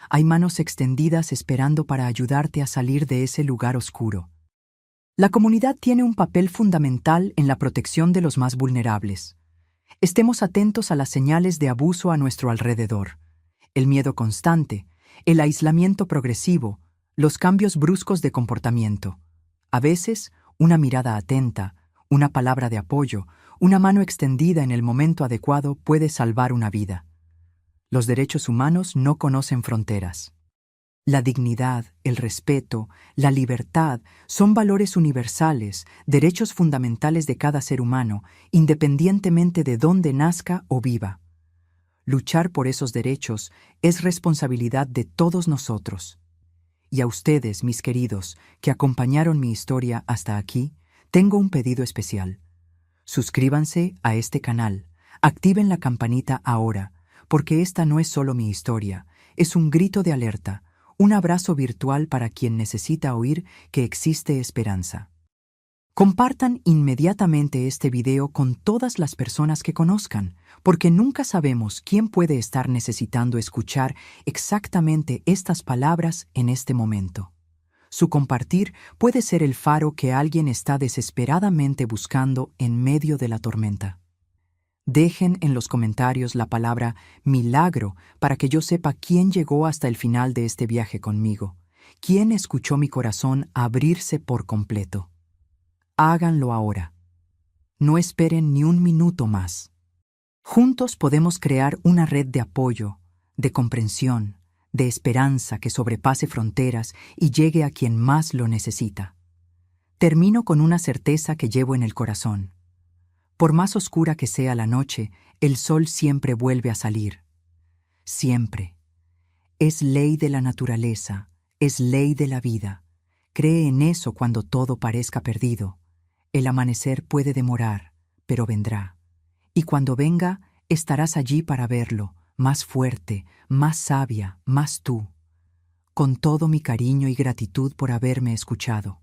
Hay manos extendidas esperando para ayudarte a salir de ese lugar oscuro. La comunidad tiene un papel fundamental en la protección de los más vulnerables. Estemos atentos a las señales de abuso a nuestro alrededor. El miedo constante, el aislamiento progresivo, los cambios bruscos de comportamiento. A veces, una mirada atenta, una palabra de apoyo, una mano extendida en el momento adecuado puede salvar una vida. Los derechos humanos no conocen fronteras. La dignidad, el respeto, la libertad son valores universales, derechos fundamentales de cada ser humano, independientemente de dónde nazca o viva. Luchar por esos derechos es responsabilidad de todos nosotros. Y a ustedes, mis queridos, que acompañaron mi historia hasta aquí, tengo un pedido especial. Suscríbanse a este canal, activen la campanita ahora, porque esta no es solo mi historia, es un grito de alerta, un abrazo virtual para quien necesita oír que existe esperanza. Compartan inmediatamente este video con todas las personas que conozcan, porque nunca sabemos quién puede estar necesitando escuchar exactamente estas palabras en este momento. Su compartir puede ser el faro que alguien está desesperadamente buscando en medio de la tormenta. Dejen en los comentarios la palabra milagro para que yo sepa quién llegó hasta el final de este viaje conmigo, quién escuchó mi corazón abrirse por completo. Háganlo ahora. No esperen ni un minuto más. Juntos podemos crear una red de apoyo, de comprensión, de esperanza que sobrepase fronteras y llegue a quien más lo necesita. Termino con una certeza que llevo en el corazón. Por más oscura que sea la noche, el sol siempre vuelve a salir. Siempre. Es ley de la naturaleza, es ley de la vida. Cree en eso cuando todo parezca perdido. El amanecer puede demorar, pero vendrá. Y cuando venga, estarás allí para verlo, más fuerte, más sabia, más tú. Con todo mi cariño y gratitud por haberme escuchado.